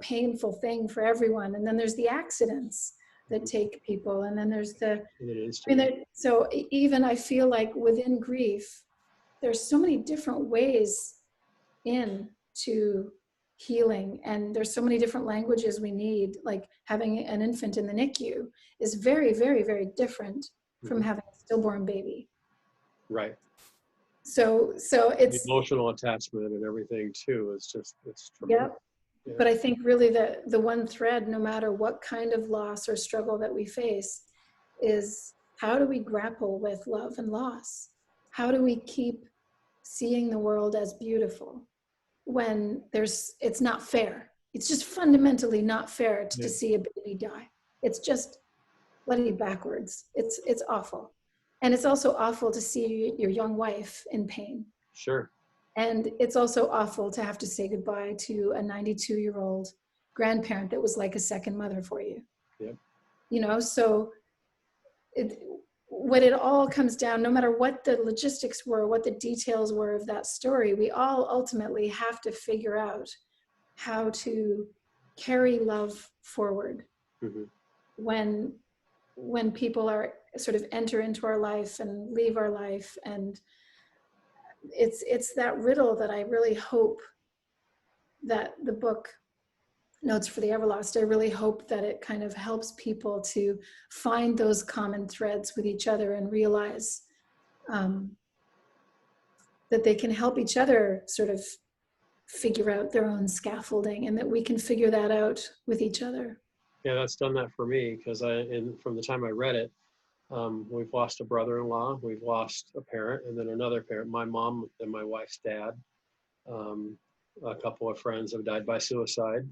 S1: painful thing for everyone. And then there's the accidents that take people, and then there's the, so even I feel like within grief, there's so many different ways into healing, and there's so many different languages we need. Like, having an infant in the NICU is very different from having a stillborn baby.
S2: Right.
S1: So it's
S2: the emotional attachment and everything too. It's tremendous.
S1: Yeah. But I think really the one thread, no matter what kind of loss or struggle that we face, is how do we grapple with love and loss? How do we keep seeing the world as beautiful when it's not fair? It's just fundamentally not fair to see a baby die. It's just bloody backwards. It's awful. And it's also awful to see your young wife in pain.
S2: Sure.
S1: And it's also awful to have to say goodbye to a 92-year-old grandparent that was like a second mother for you.
S2: Yep.
S1: So when it all comes down, no matter what the logistics were, what the details were of that story, we all ultimately have to figure out how to carry love forward when people are sort of enter into our life and leave our life. And it's that riddle that I really hope that the book Notes for the Everlost, I really hope that it kind of helps people to find those common threads with each other and realize that they can help each other sort of figure out their own scaffolding, and that we can figure that out with each other.
S2: Yeah, that's done that for me, because from the time I read it, we've lost a brother-in-law, we've lost a parent, and then another parent, my mom and my wife's dad. A couple of friends have died by suicide.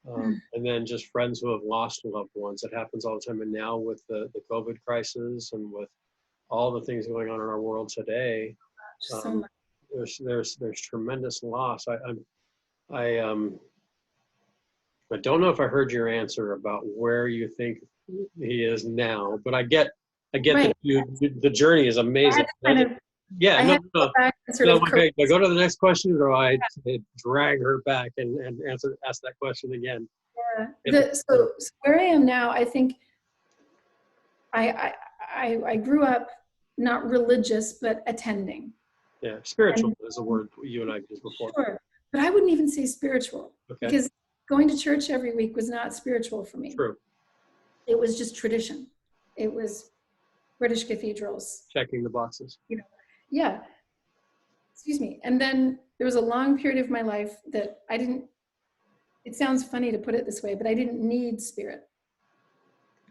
S2: And then just friends who have lost loved ones. It happens all the time. And now with the COVID crisis and with all the things going on in our world today,
S1: So much.
S2: there's tremendous loss. I don't know if I heard your answer about where you think he is now, but I get
S1: Right.
S2: that the journey is
S1: I had
S2: amazing.
S1: to kind of,
S2: Yeah,
S1: I
S2: no,
S1: had to go
S2: no.
S1: back and sort
S2: So,
S1: of
S2: okay,
S1: correct.
S2: do I go to the next question, or do I drag her back and ask that question again?
S1: So where I am now, I think I grew up not religious, but attending.
S2: Yeah, spiritual
S1: And
S2: is a word you and I used before.
S1: sure, but I wouldn't even say spiritual
S2: Okay,
S1: because going to church every week was not spiritual for me.
S2: true.
S1: It was just tradition. It was British cathedrals,
S2: Checking the boxes.
S1: you know. Yeah, excuse me. And then there was a long period of my life that I didn't, it sounds funny to put it this way, but I didn't need spirit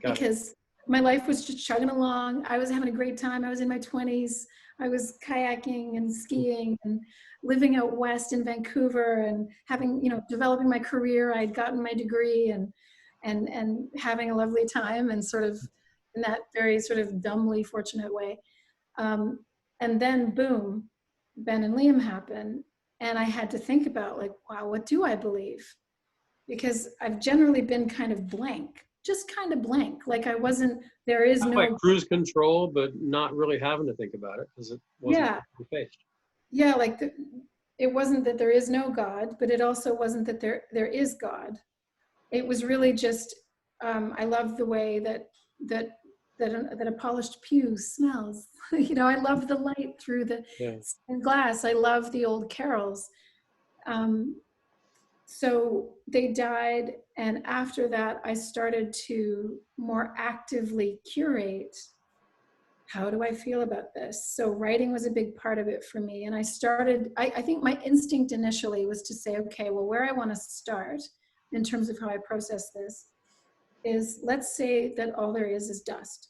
S1: because my life was just chugging along. I was having a great time. I was in my 20s. I was kayaking and skiing and living out west in Vancouver and having, developing my career. I'd gotten my degree and having a lovely time and sort of in that very sort of dumbly fortunate way. And then boom, Ben and Liam happened. And I had to think about like, wow, what do I believe? Because I've generally been kind of blank, just kind of blank. Like I wasn't, there is
S2: Not
S1: no,
S2: like cruise control, but not really having to think about it because it wasn't
S1: yeah,
S2: faced.
S1: yeah, like it wasn't that there is no God, but it also wasn't that there is God. It was really just, I love the way that a polished pew smells. I love the light through the glass. I love the old carols. So they died, and after that, I started to more actively curate. How do I feel about this? So writing was a big part of it for me. And I think my instinct initially was to say, okay, well, where I want to start in terms of how I process this is, let's say that all there is dust.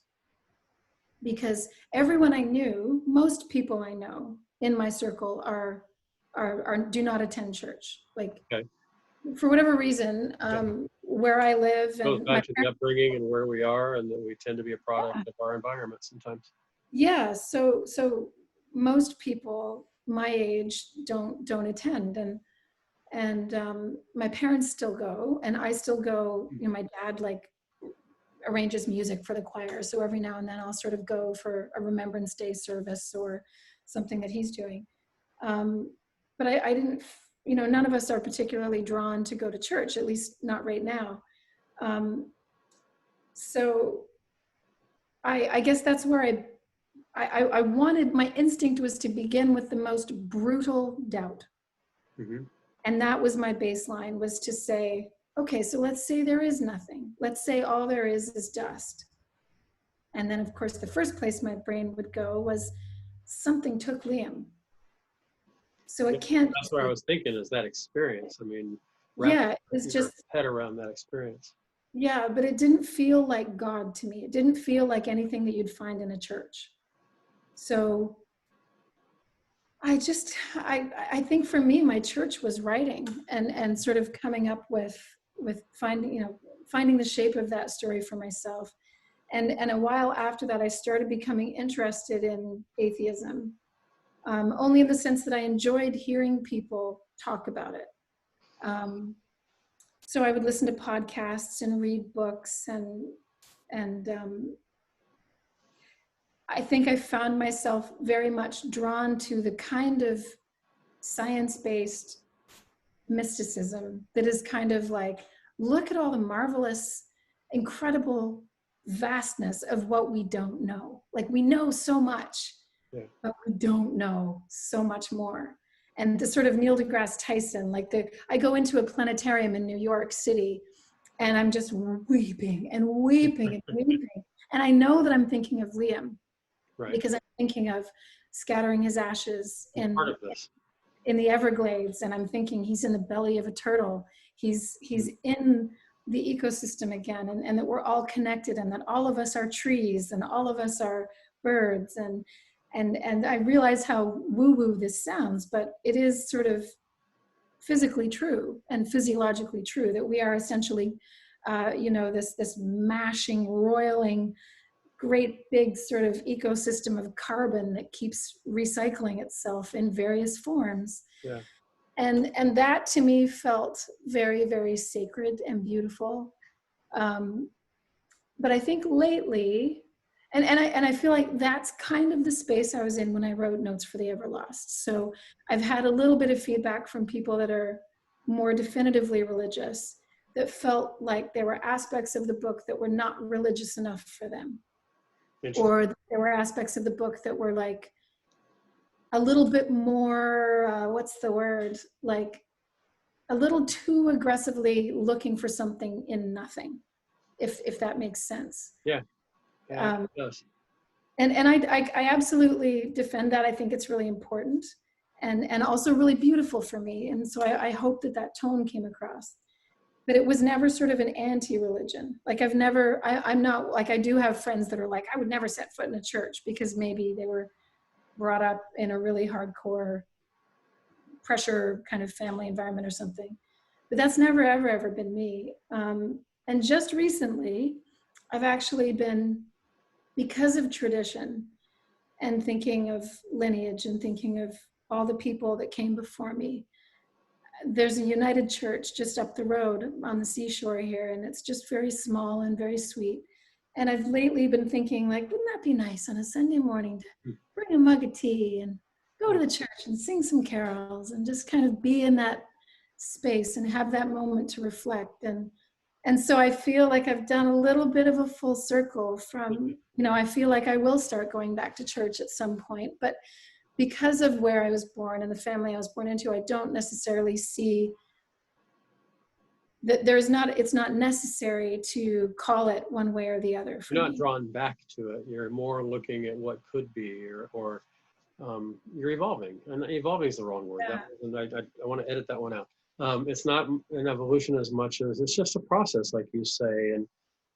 S1: Because everyone I knew, most people I know in my circle are do not attend church. Like for whatever reason, where I live
S2: Goes
S1: and
S2: back to the upbringing and where we are, and that we tend to be a product of our environment sometimes.
S1: Yeah, so most people my age don't attend, and my parents still go, and I still go. My dad like arranges music for the choir, so every now and then I'll sort of go for a Remembrance Day service or something that he's doing. But I didn't, none of us are particularly drawn to go to church, at least not right now. So I guess that's where I wanted, my instinct was to begin with the most brutal doubt.
S2: Mm-hmm.
S1: And that was my baseline, was to say, okay, so let's say there is nothing. Let's say all there is dust. And then of course, the first place my brain would go was something took Liam. So it can't.
S2: That's what I was thinking, is that experience. I mean,
S1: yeah, it was just
S2: head around that experience.
S1: Yeah, but it didn't feel like God to me. It didn't feel like anything that you'd find in a church. So I think for me, my church was writing and sort of coming up with finding the shape of that story for myself. And a while after that, I started becoming interested in atheism, only in the sense that I enjoyed hearing people talk about it. So I would listen to podcasts and read books, and I think I found myself very much drawn to the kind of science-based mysticism that is kind of like, look at all the marvelous, incredible vastness of what we don't know. Like we know so much, but we don't know so much more. And the sort of Neil deGrasse Tyson, I go into a planetarium in New York City and I'm just weeping and weeping and weeping. And I know that I'm thinking of Liam, because I'm thinking of scattering his ashes in the Everglades, and I'm thinking he's in the belly of a turtle. He's in the ecosystem again, and that we're all connected, and that all of us are trees, and all of us are birds, and I realize how woo-woo this sounds, but it is sort of physically true and physiologically true that we are essentially, this mashing, roiling, great big sort of ecosystem of carbon that keeps recycling itself in various forms. And that to me felt very, very sacred and beautiful. But I think lately, and I feel like that's kind of the space I was in when I wrote Notes for the Everlost. So I've had a little bit of feedback from people that are more definitively religious that felt like there were aspects of the book that were not religious enough for them, or there were aspects of the book that were like a little bit more, what's the word, like a little too aggressively looking for something in nothing, if that makes sense.
S2: Yeah, yeah, it does.
S1: And I absolutely defend that. I think it's really important and also really beautiful for me. And so I hope that that tone came across. But it was never sort of an anti-religion. Like I'm not, like I do have friends that are like, I would never set foot in a church because maybe they were brought up in a really hardcore pressure kind of family environment or something. But that's never, ever, ever been me. And just recently, I've actually been, because of tradition and thinking of lineage and thinking of all the people that came before me, there's a United Church just up the road on the seashore here, and it's just very small and very sweet. And I've lately been thinking, like, wouldn't that be nice on a Sunday morning to bring a mug of tea and go to the church and sing some carols and just kind of be in that space and have that moment to reflect. And so I feel like I've done a little bit of a full circle from, I feel like I will start going back to church at some point, but because of where I was born and the family I was born into, I don't necessarily see that it's not necessary to call it one way or the other for
S2: You're not
S1: me.
S2: drawn back to it. You're more looking at what could be, or you're evolving. And evolving is the wrong word.
S1: Yeah.
S2: And I want to edit that one out. It's not an evolution as much as it's just a process, like you say. And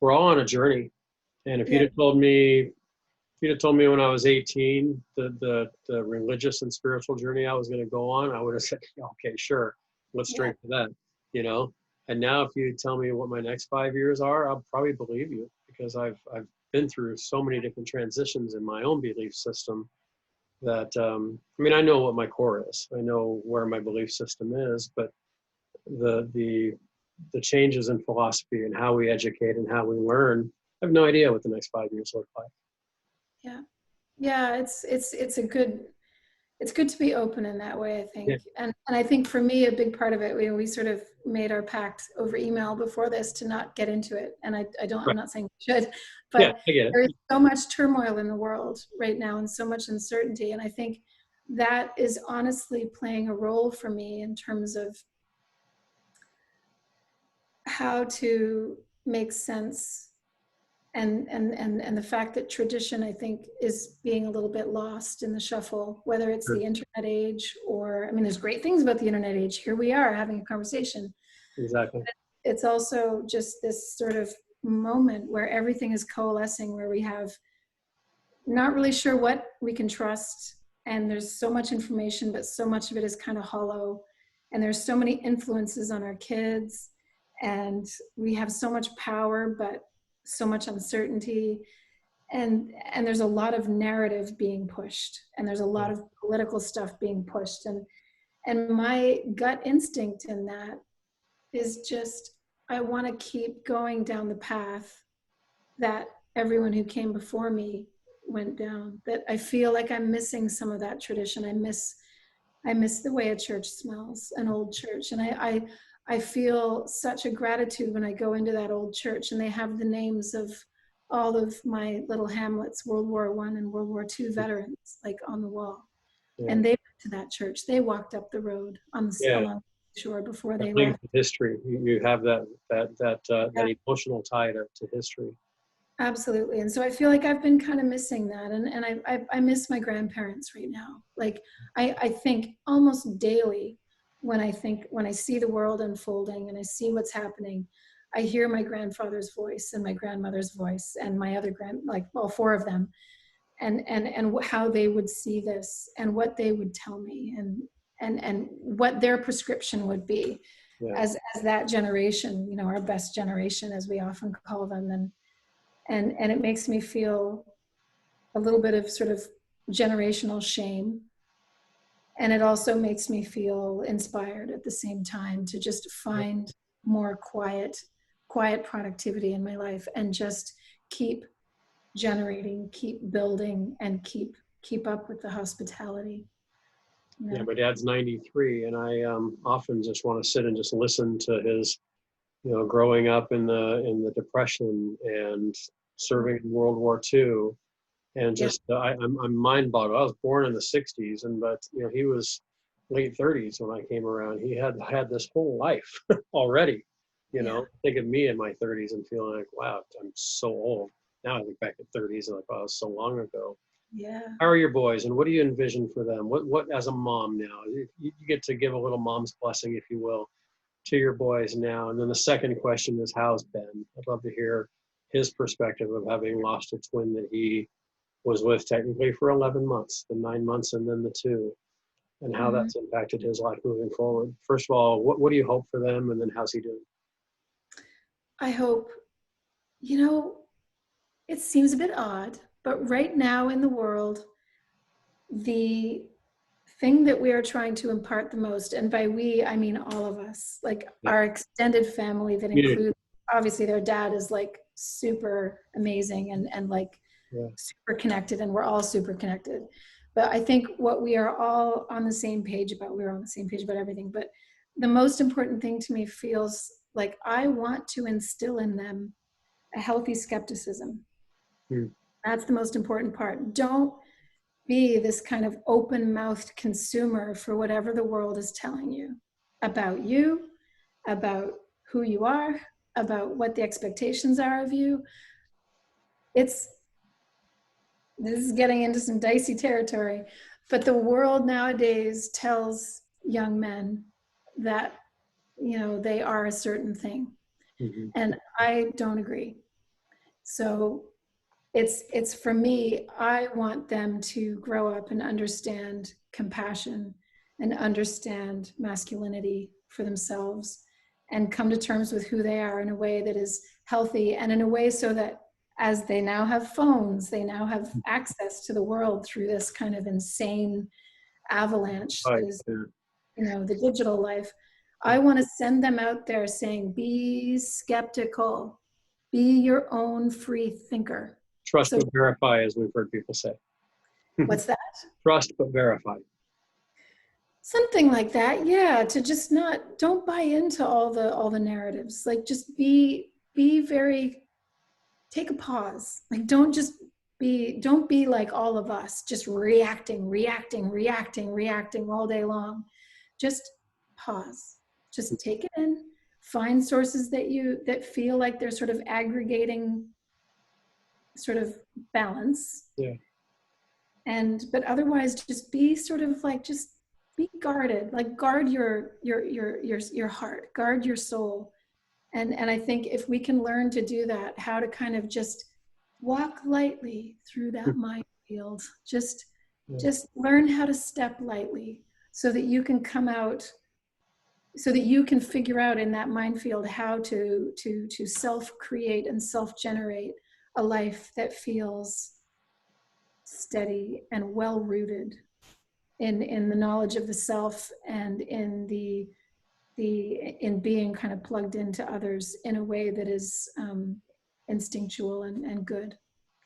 S2: we're all on a journey. And if you'd have told me when I was 18 the religious and spiritual journey I was going to go on, I would have said, okay, sure, let's drink to that, And now if you tell me what my next 5 years are, I'll probably believe you, because I've been through so many different transitions in my own belief system that, I know what my core is. I know where my belief system is, but the changes in philosophy and how we educate and how we learn, I have no idea what the next 5 years look like.
S1: Yeah, it's good to be open in that way, I think. Yeah. And I think for me, a big part of it, we sort of made our pact over email before this to not get into it. And I'm not saying we should, but there is so much turmoil in the world right now and so much uncertainty. And I think that is honestly playing a role for me in terms of how to make sense. And the fact that tradition, I think, is being a little bit lost in the shuffle, whether it's the internet age or, there's great things about the internet age. Here we are having a conversation.
S2: Exactly.
S1: But it's also just this sort of moment where everything is coalescing, where we have not really sure what we can trust. And there's so much information, but so much of it is kind of hollow. And there's so many influences on our kids. And we have so much power, but so much uncertainty, and there's a lot of narrative being pushed, and there's a lot of political stuff being pushed, and my gut instinct in that is just, I want to keep going down the path that everyone who came before me went down. That I feel like I'm missing some of that tradition. I miss the way a church smells, an old church, and I feel such a gratitude when I go into that old church and they have the names of all of my little hamlets, World War I and World War II veterans, like on the wall. Yeah. And they went to that church. They walked up the road on the shore before they left.
S2: History. You have that emotional tie to history.
S1: Absolutely. And so I feel like I've been kind of missing that. And I miss my grandparents right now. Like I think almost daily, when I see the world unfolding and I see what's happening, I hear my grandfather's voice and my grandmother's voice and my other four of them, and how they would see this and what they would tell me and what their prescription would be as that generation, our best generation, as we often call them. And it makes me feel a little bit of sort of generational shame And it also makes me feel inspired at the same time to just find more quiet productivity in my life and just keep generating, keep building, and keep up with the hospitality. You know?
S2: Yeah, my dad's 93, and I often just want to sit and just listen to his, growing up in the Depression and serving in World War II, and just I'm mind boggled. I was born in the 60s, but he was late 30s when I came around. He had this whole life already. Think of me in my 30s and feeling like, wow, I'm so old. Now I look back at 30s and like, wow, it was so long ago.
S1: Yeah.
S2: How are your boys, and what do you envision for them? What as a mom now? You get to give a little mom's blessing, if you will, to your boys now. And then the second question is, how's Ben? I'd love to hear his perspective of having lost a twin that he was with technically for 11 months, the 9 months and then the 2, and how that's impacted his life moving forward. First of all, what do you hope for them, and then how's he doing?
S1: I hope, it seems a bit odd, but right now in the world, the thing that we are trying to impart the most, and by we, I mean all of us, like our extended family that includes, obviously their dad is like super amazing and like super connected, and we're all super connected. But I think what we are all on the same page about, we're on the same page about everything, but the most important thing to me feels like I want to instill in them a healthy skepticism. That's the most important part. Don't be this kind of open-mouthed consumer for whatever the world is telling you, about who you are, about what the expectations are of you. This is getting into some dicey territory, but the world nowadays tells young men that, they are a certain thing. And I don't agree. So it's for me, I want them to grow up and understand compassion and understand masculinity for themselves and come to terms with who they are in a way that is healthy, and in a way so that as they now have phones, they now have access to the world through this kind of insane avalanche that is, the digital life. I want to send them out there saying, be skeptical, be your own free thinker.
S2: Trust but verify, as we've heard people say.
S1: What's that?
S2: Trust but verify.
S1: Something like that, yeah. To just don't buy into all the narratives. Like, just be very, take a pause. Like, don't be like all of us, just reacting all day long. Just pause. Just take it in. Find sources that feel like they're sort of aggregating sort of balance.
S2: Yeah.
S1: But otherwise just be sort of like, just be guarded, like guard your heart, guard your soul. And I think if we can learn to do that, how to kind of just walk lightly through that minefield, just learn how to step lightly so that you can come out, so that you can figure out in that minefield how to self-create and self-generate a life that feels steady and well-rooted in the knowledge of the self, and in in being kind of plugged into others in a way that is instinctual and good.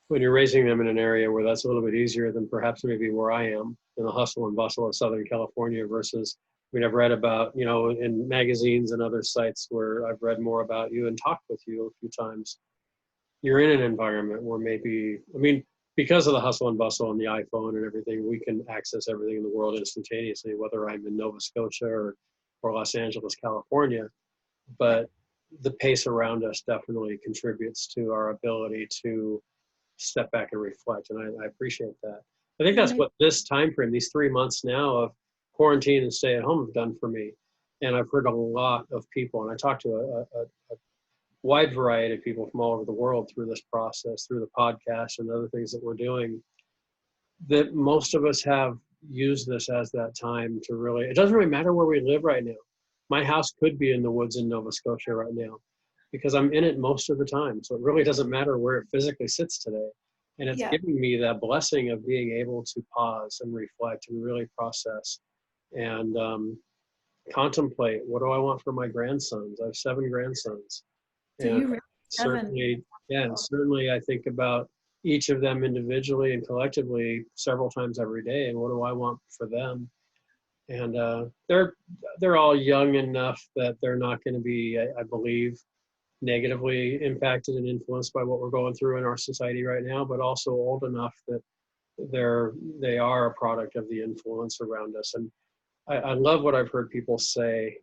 S2: When you're raising them in an area where that's a little bit easier than perhaps maybe where I am in the hustle and bustle of Southern California versus, I've read about, in magazines and other sites where I've read more about you and talked with you a few times. You're in an environment where maybe, because of the hustle and bustle and the iPhone and everything, we can access everything in the world instantaneously, whether I'm in Nova Scotia or Los Angeles, California. But the pace around us definitely contributes to our ability to step back and reflect. And I appreciate that. I think that's what this time frame, these 3 months now of quarantine and stay at home have done for me. And I've heard a lot of people, and I talked to a wide variety of people from all over the world through this process, through the podcast and other things that we're doing, that most of us have used this as that time to really, it doesn't really matter where we live right now. My house could be in the woods in Nova Scotia right now because I'm in it most of the time. So it really doesn't matter where it physically sits today. And it's giving me that blessing of being able to pause and reflect and really process and contemplate, what do I want for my grandsons? I have 7 grandsons.
S1: So
S2: And
S1: you really haven't.
S2: certainly, yeah, and certainly I think about each of them individually and collectively several times every day. And what do I want for them? And they're all young enough that they're not going to be, I believe, negatively impacted and influenced by what we're going through in our society right now, but also old enough that they are a product of the influence around us. And I love what I've heard people say.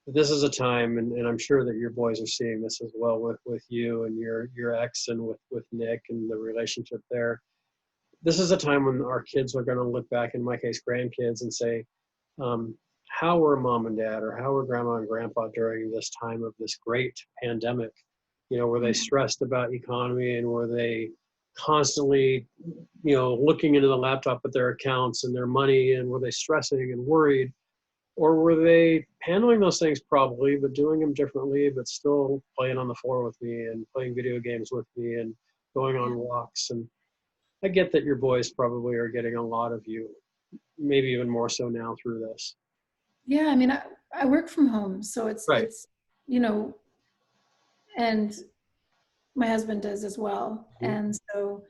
S2: This is a time, and I'm sure that your boys are seeing this as well with you and your ex and with Nick and the relationship there. This is a time when our kids are going to look back, in my case, grandkids, and say, how were mom and dad or how were grandma and grandpa during this time of this great pandemic? You know, were they stressed about economy, and were they constantly, looking into the laptop at their accounts and their money, and were they stressing and worried? Or were they handling those things probably, but doing them differently, but still playing on the floor with me and playing video games with me and going on walks? And I get that your boys probably are getting a lot of you, maybe even more so now through this.
S1: Yeah, I mean, I work from home, so
S2: Right.
S1: it's, and my husband does as well.
S2: Mhm.
S1: And so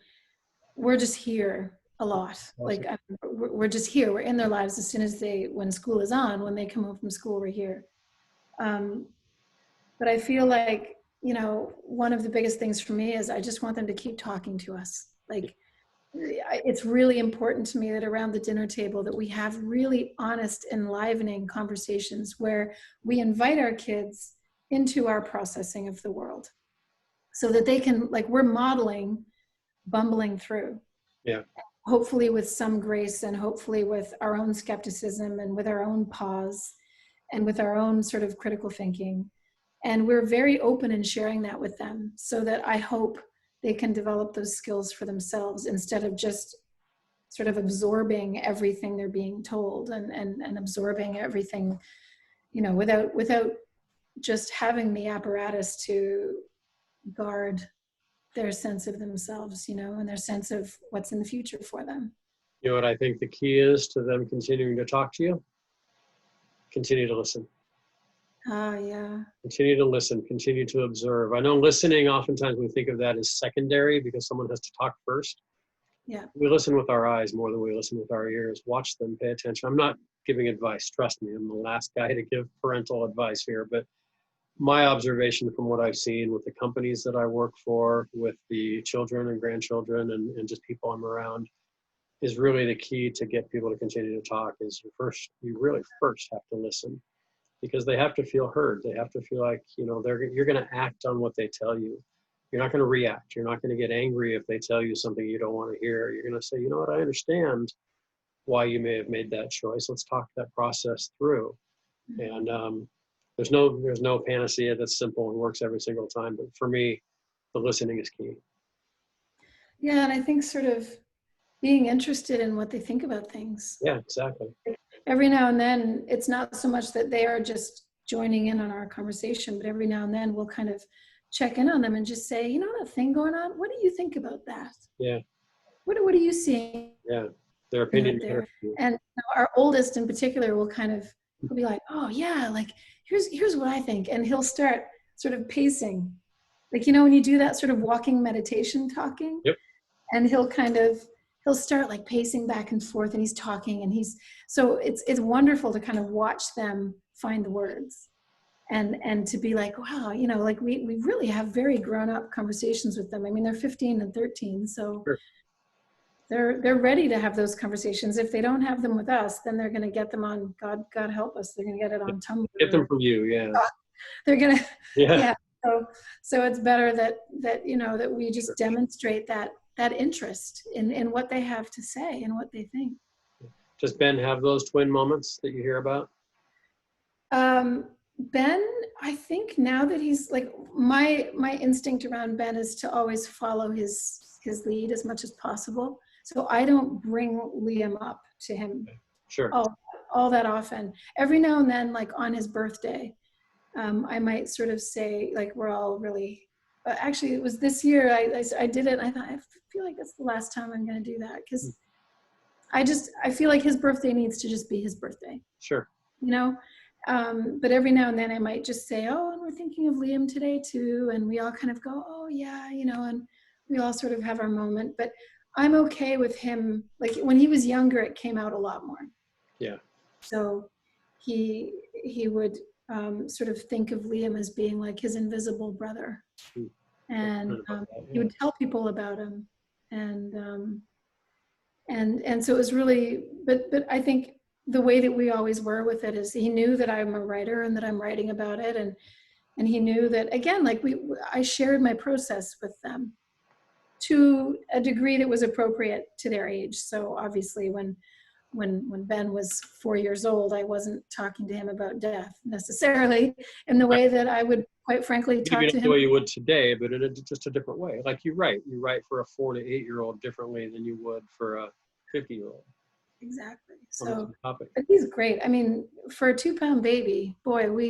S1: we're just here a lot.
S2: Awesome.
S1: We're just here. We're in their lives as soon as when school is on, when they come home from school, we're here. But I feel like, one of the biggest things for me is I just want them to keep talking to us. Like, it's really important to me that around the dinner table that we have really honest, enlivening conversations where we invite our kids into our processing of the world so that they can, like, we're modeling bumbling through.
S2: Yeah.
S1: Hopefully with some grace, and hopefully with our own skepticism and with our own pause and with our own sort of critical thinking. And we're very open in sharing that with them, so that I hope they can develop those skills for themselves instead of just sort of absorbing everything they're being told and absorbing everything, without just having the apparatus to guard their sense of themselves, and their sense of what's in the future for them.
S2: You know what I think the key is to them continuing to talk to you? Continue to listen.
S1: Yeah.
S2: Continue to listen, continue to observe. I know listening, oftentimes we think of that as secondary because someone has to talk first.
S1: Yeah.
S2: We listen with our eyes more than we listen with our ears. Watch them, pay attention. I'm not giving advice. Trust me, I'm the last guy to give parental advice here. But my observation from what I've seen with the companies that I work for, with the children and grandchildren and just people I'm around, is really the key to get people to continue to talk is you really first have to listen. Because they have to feel heard. They have to feel like, you're going to act on what they tell you. You're not going to react. You're not going to get angry if they tell you something you don't want to hear. You're going to say, you know what, I understand why you may have made that choice. Let's talk that process through. And there's no panacea that's simple and works every single time. But for me, the listening is key.
S1: Yeah, and I think sort of being interested in what they think about things.
S2: Yeah, exactly.
S1: Every now and then, it's not so much that they are just joining in on our conversation, but every now and then we'll kind of check in on them and just say, that thing going on, what do you think about that?
S2: Yeah.
S1: What are you seeing?
S2: Yeah, their opinion.
S1: There? And our oldest in particular he'll be like, oh yeah, like here's what I think. And he'll start sort of pacing. Like, when you do that sort of walking meditation talking.
S2: Yep.
S1: And he'll start like pacing back and forth, and he's talking, and so it's wonderful to kind of watch them find the words and to be like, wow, like we really have very grown up conversations with them. I mean, they're 15 and 13, so
S2: sure.
S1: They're ready to have those conversations. If they don't have them with us, then they're going to get them on God help us. They're going to get it on Tumblr.
S2: Get them from you. Yeah.
S1: They're going to,
S2: yeah.
S1: So it's better that we just demonstrate that interest in what they have to say and what they think.
S2: Does Ben have those twin moments that you hear about?
S1: Ben, I think now that he's like, my instinct around Ben is to always follow his lead as much as possible. So I don't bring Liam up to him.
S2: Sure.
S1: All that often. Every now and then, like on his birthday, I might sort of say, like, we're all really, actually it was this year I did it. And I thought, I feel like that's the last time I'm going to do that, because I feel like his birthday needs to just be his birthday,
S2: Sure.
S1: you know? But every now and then I might just say, oh, and we're thinking of Liam today too. And we all kind of go, oh yeah, you know, and we all sort of have our moment. But I'm okay with him. Like when he was younger, it came out a lot more.
S2: Yeah.
S1: So he would sort of think of Liam as being like his invisible brother.
S2: Hmm.
S1: And he
S2: Yeah.
S1: would tell people about him. And so it was really, but I think the way that we always were with it is he knew that I'm a writer and that I'm writing about it. And he knew that, again, like I shared my process with them to a degree that was appropriate to their age. So obviously when Ben was 4 years old, I wasn't talking to him about death necessarily in the way that I would, quite frankly, talk
S2: Maybe
S1: to
S2: not the
S1: him.
S2: way you would today, but in just a different way. Like you write for a 4 to 8-year-old differently than you would for a 50-year-old.
S1: Exactly.
S2: On the
S1: So,
S2: same topic.
S1: but he's great. I mean, for a 2-pound baby, boy, we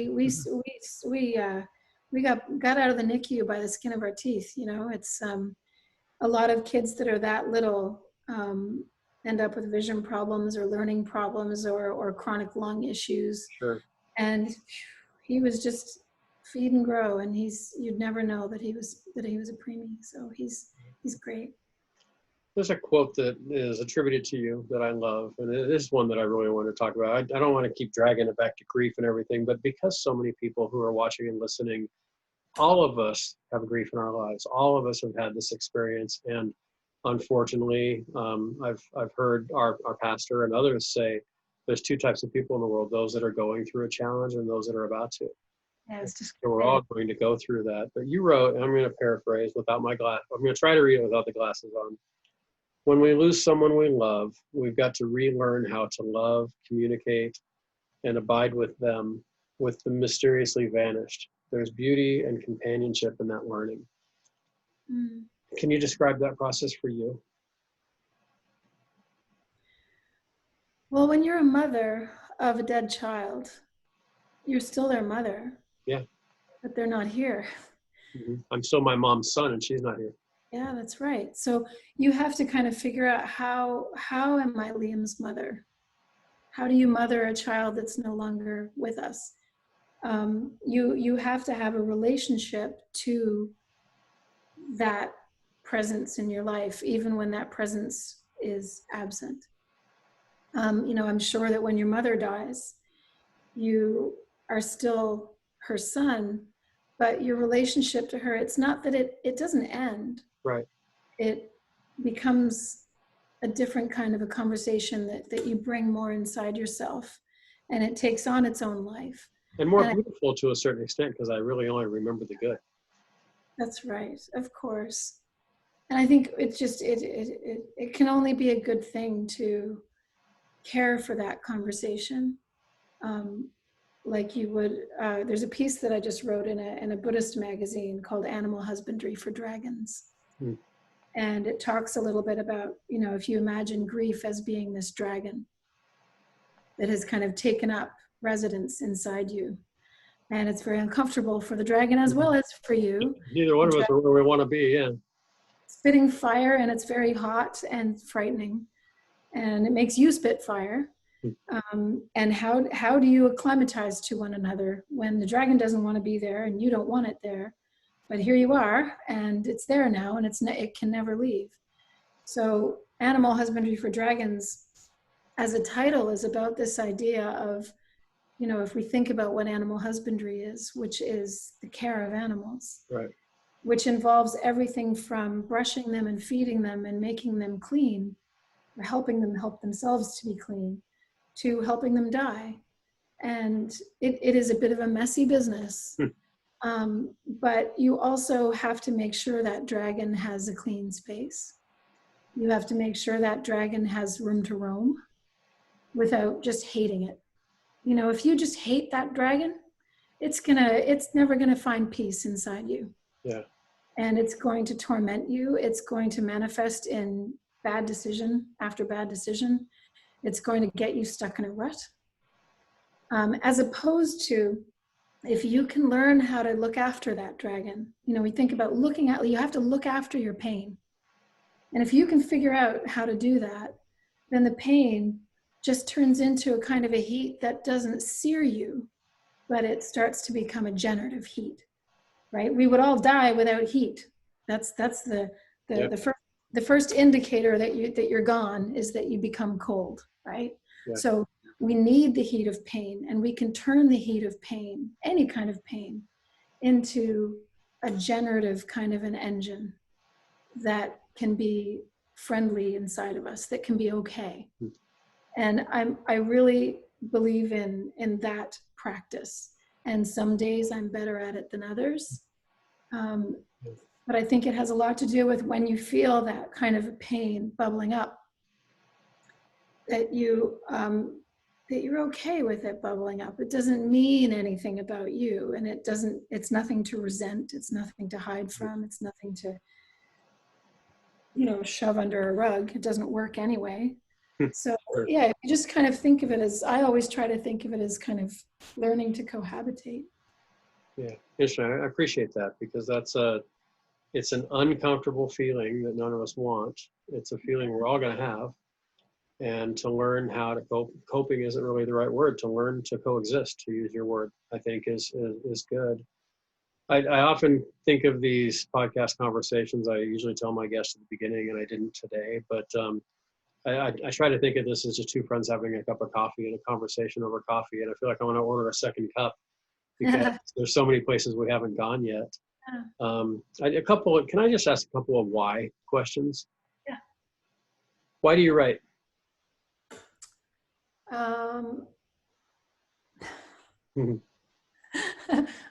S1: got out of the NICU by the skin of our teeth. You know, it's a lot of kids that are that little end up with vision problems or learning problems or chronic lung issues.
S2: Sure.
S1: And he was just feed and grow, and you'd never know that he was a preemie. So he's great.
S2: There's a quote that is attributed to you that I love, and it is one that I really want to talk about. I don't want to keep dragging it back to grief and everything, but because so many people who are watching and listening, all of us have grief in our lives. All of us have had this experience, and unfortunately, I've heard our pastor and others say there's 2 types of people in the world: those that are going through a challenge and those that are about to.
S1: Yeah, it's just
S2: So we're all going to go through that. But you wrote, and I'm going to paraphrase without my glass. I'm going to try to read it without the glasses on. When we lose someone we love, we've got to relearn how to love, communicate, and abide with them, with the mysteriously vanished. There's beauty and companionship in that learning.
S1: Mm.
S2: Can you describe that process for you?
S1: Well, when you're a mother of a dead child, you're still their mother.
S2: Yeah.
S1: But they're not here.
S2: Mm-hmm. I'm still my mom's son, and she's not here.
S1: Yeah, that's right. So you have to kind of figure out how am I Liam's mother? How do you mother a child that's no longer with us? You have to have a relationship to that presence in your life, even when that presence is absent. You know, I'm sure that when your mother dies, you are still her son, but your relationship to her, it's not that it doesn't end.
S2: Right.
S1: It becomes a different kind of a conversation that you bring more inside yourself, and it takes on its own life.
S2: And more beautiful to a certain extent, because I really only remember the good.
S1: That's right, of course. And I think it's just, it can only be a good thing to care for that conversation. Like you would, there's a piece that I just wrote in a Buddhist magazine called Animal Husbandry for Dragons. Hmm. And it talks a little bit about, you know, if you imagine grief as being this dragon that has kind of taken up residence inside you. And it's very uncomfortable for the dragon as well as for you.
S2: Neither one of us are where we want to be, yeah.
S1: Spitting fire, and it's very hot and frightening. And it makes you spit fire. And how do you acclimatize to one another when the dragon doesn't want to be there and you don't want it there? But here you are, and it's there now, and it can never leave. So Animal Husbandry for Dragons, as a title, is about this idea of, you know, if we think about what animal husbandry is, which is the care of animals, right, which involves everything from brushing them and feeding them and making them clean, or helping them help themselves to be clean, to helping them die. And it is a bit of a messy business. But you also have to make sure that dragon has a clean space. You have to make sure that dragon has room to roam without just hating it. You know, if you just hate that dragon, it's never gonna find peace inside you. Yeah. And it's going to torment you. It's going to manifest in bad decision after bad decision. It's going to get you stuck in a rut. As opposed to, if you can learn how to look after that dragon, you know, we think about you have to look after your pain. And if you can figure out how to do that, then the pain just turns into a kind of a heat that doesn't sear you, but it starts to become a generative heat, right? We would all die without heat. That's
S2: Yep.
S1: the first indicator that you're gone is that you become cold, right?
S2: Yeah.
S1: So we need the heat of pain, and we can turn the heat of pain, any kind of pain, into a generative kind of an engine that can be friendly inside of us, that can be okay. And I really believe in that practice. And some days I'm better at it than others. But I think it has a lot to do with when you feel that kind of pain bubbling up, that you're okay with it bubbling up. It doesn't mean anything about you, and it's nothing to resent. It's nothing to hide from. It's nothing to, shove under a rug. It doesn't work anyway. So yeah, you just kind of think of it as, I always try to think of it as kind of learning to cohabitate.
S2: Yeah, interesting. I appreciate that, because it's an uncomfortable feeling that none of us want. It's a feeling we're all going to have. And to learn how to cope, coping isn't really the right word, to learn to coexist, to use your word, I think is good. I often think of these podcast conversations. I usually tell my guests at the beginning, and I didn't today, but I try to think of this as just two friends having a cup of coffee and a conversation over coffee. And I feel like I want to order a second cup because there's so many places we haven't gone yet. Can I just ask a couple of why questions?
S1: Yeah.
S2: Why do you write?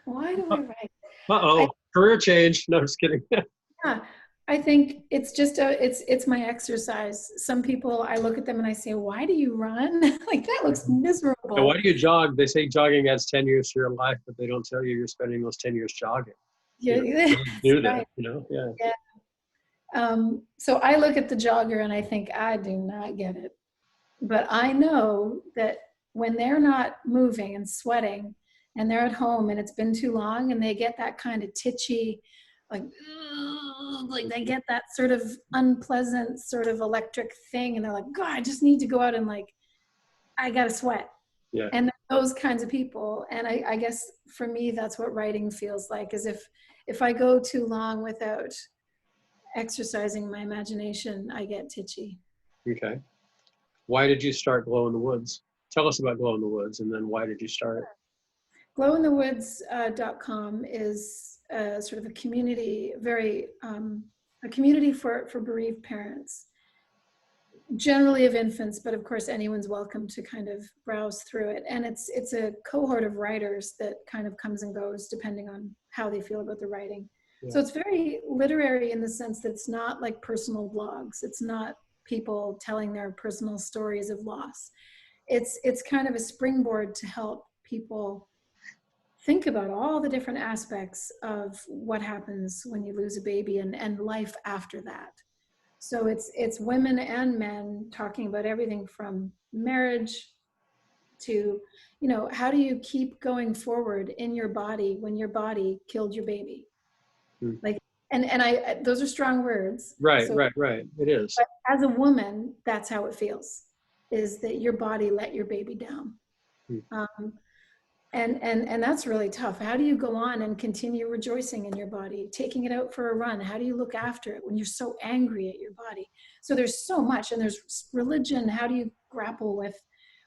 S1: Why do I write?
S2: Uh-oh, career change. No, just kidding.
S1: Yeah, I think it's just it's my exercise. Some people, I look at them and I say, why do you run? Like, that looks miserable.
S2: And why do you jog? They say jogging adds 10 years to your life, but they don't tell you you're spending those 10 years jogging.
S1: Yeah,
S2: do that,
S1: right.
S2: Yeah.
S1: So I look at the jogger and I think, I do not get it. But I know that when they're not moving and sweating and they're at home and it's been too long and they get that kind of titchy, like they get that sort of unpleasant sort of electric thing, and they're like, God, I just need to go out and I gotta sweat.
S2: Yeah.
S1: And those kinds of people. And I guess for me, that's what writing feels like, is if I go too long without exercising my imagination, I get titchy.
S2: Okay. Why did you start Glow in the Woods? Tell us about Glow in the Woods, and then why did you start?
S1: Glowinthewoods.com is sort of a community, a community for bereaved parents, generally of infants, but of course anyone's welcome to kind of browse through it. And it's a cohort of writers that kind of comes and goes depending on how they feel about the writing. Yeah. So it's very literary in the sense that it's not like personal blogs. It's not people telling their personal stories of loss. It's kind of a springboard to help people think about all the different aspects of what happens when you lose a baby and life after that. So it's women and men talking about everything from marriage to, how do you keep going forward in your body when your body killed your baby? Like, and I those are strong words.
S2: Right,
S1: so,
S2: right. It is.
S1: But as a woman, that's how it feels, is that your body let your baby down. And that's really tough. How do you go on and continue rejoicing in your body, taking it out for a run? How do you look after it when you're so angry at your body? So there's so much, and there's religion. How do you grapple with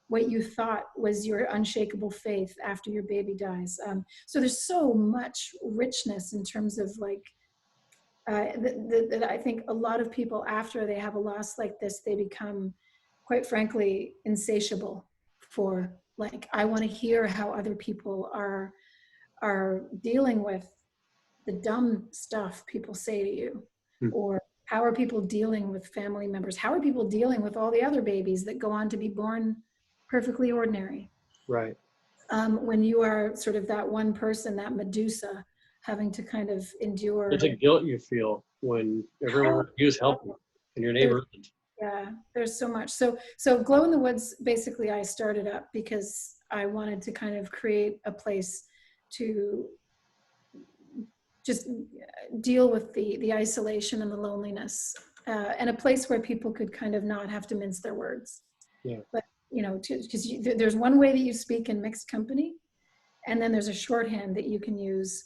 S1: what you thought was your unshakable faith after your baby dies? So there's so much richness in terms of that I think a lot of people, after they have a loss like this, they become, quite frankly, insatiable for. I want to hear how other people are dealing with the dumb stuff people say to you, or how are people dealing with family members? How are people dealing with all the other babies that go on to be born perfectly ordinary?
S2: Right.
S1: When you are sort of that one person, that Medusa, having to kind of endure.
S2: It's a guilt you feel when everyone reviews help you and your neighbor isn't.
S1: Yeah, there's so much. So Glow in the Woods, basically I started up because I wanted to kind of create a place to just deal with the isolation and the loneliness and a place where people could kind of not have to mince their words.
S2: Yeah.
S1: But, because there's one way that you speak in mixed company, and then there's a shorthand that you can use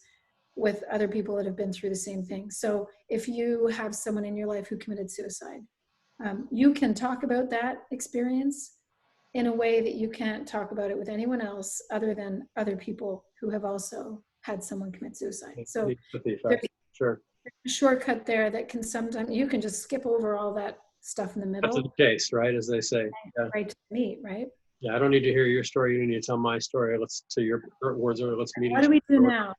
S1: with other people that have been through the same thing. So if you have someone in your life who committed suicide, you can talk about that experience in a way that you can't talk about it with anyone else other than other people who have also had someone commit suicide. So there's
S2: Sure.
S1: a shortcut there that can sometimes, you can just skip over all that stuff in the middle.
S2: That's the case, right? As they say. Yeah.
S1: Right to meet, right?
S2: Yeah, I don't need to hear your story. You need to tell my story. To your words, or let's meet.
S1: What do we do now?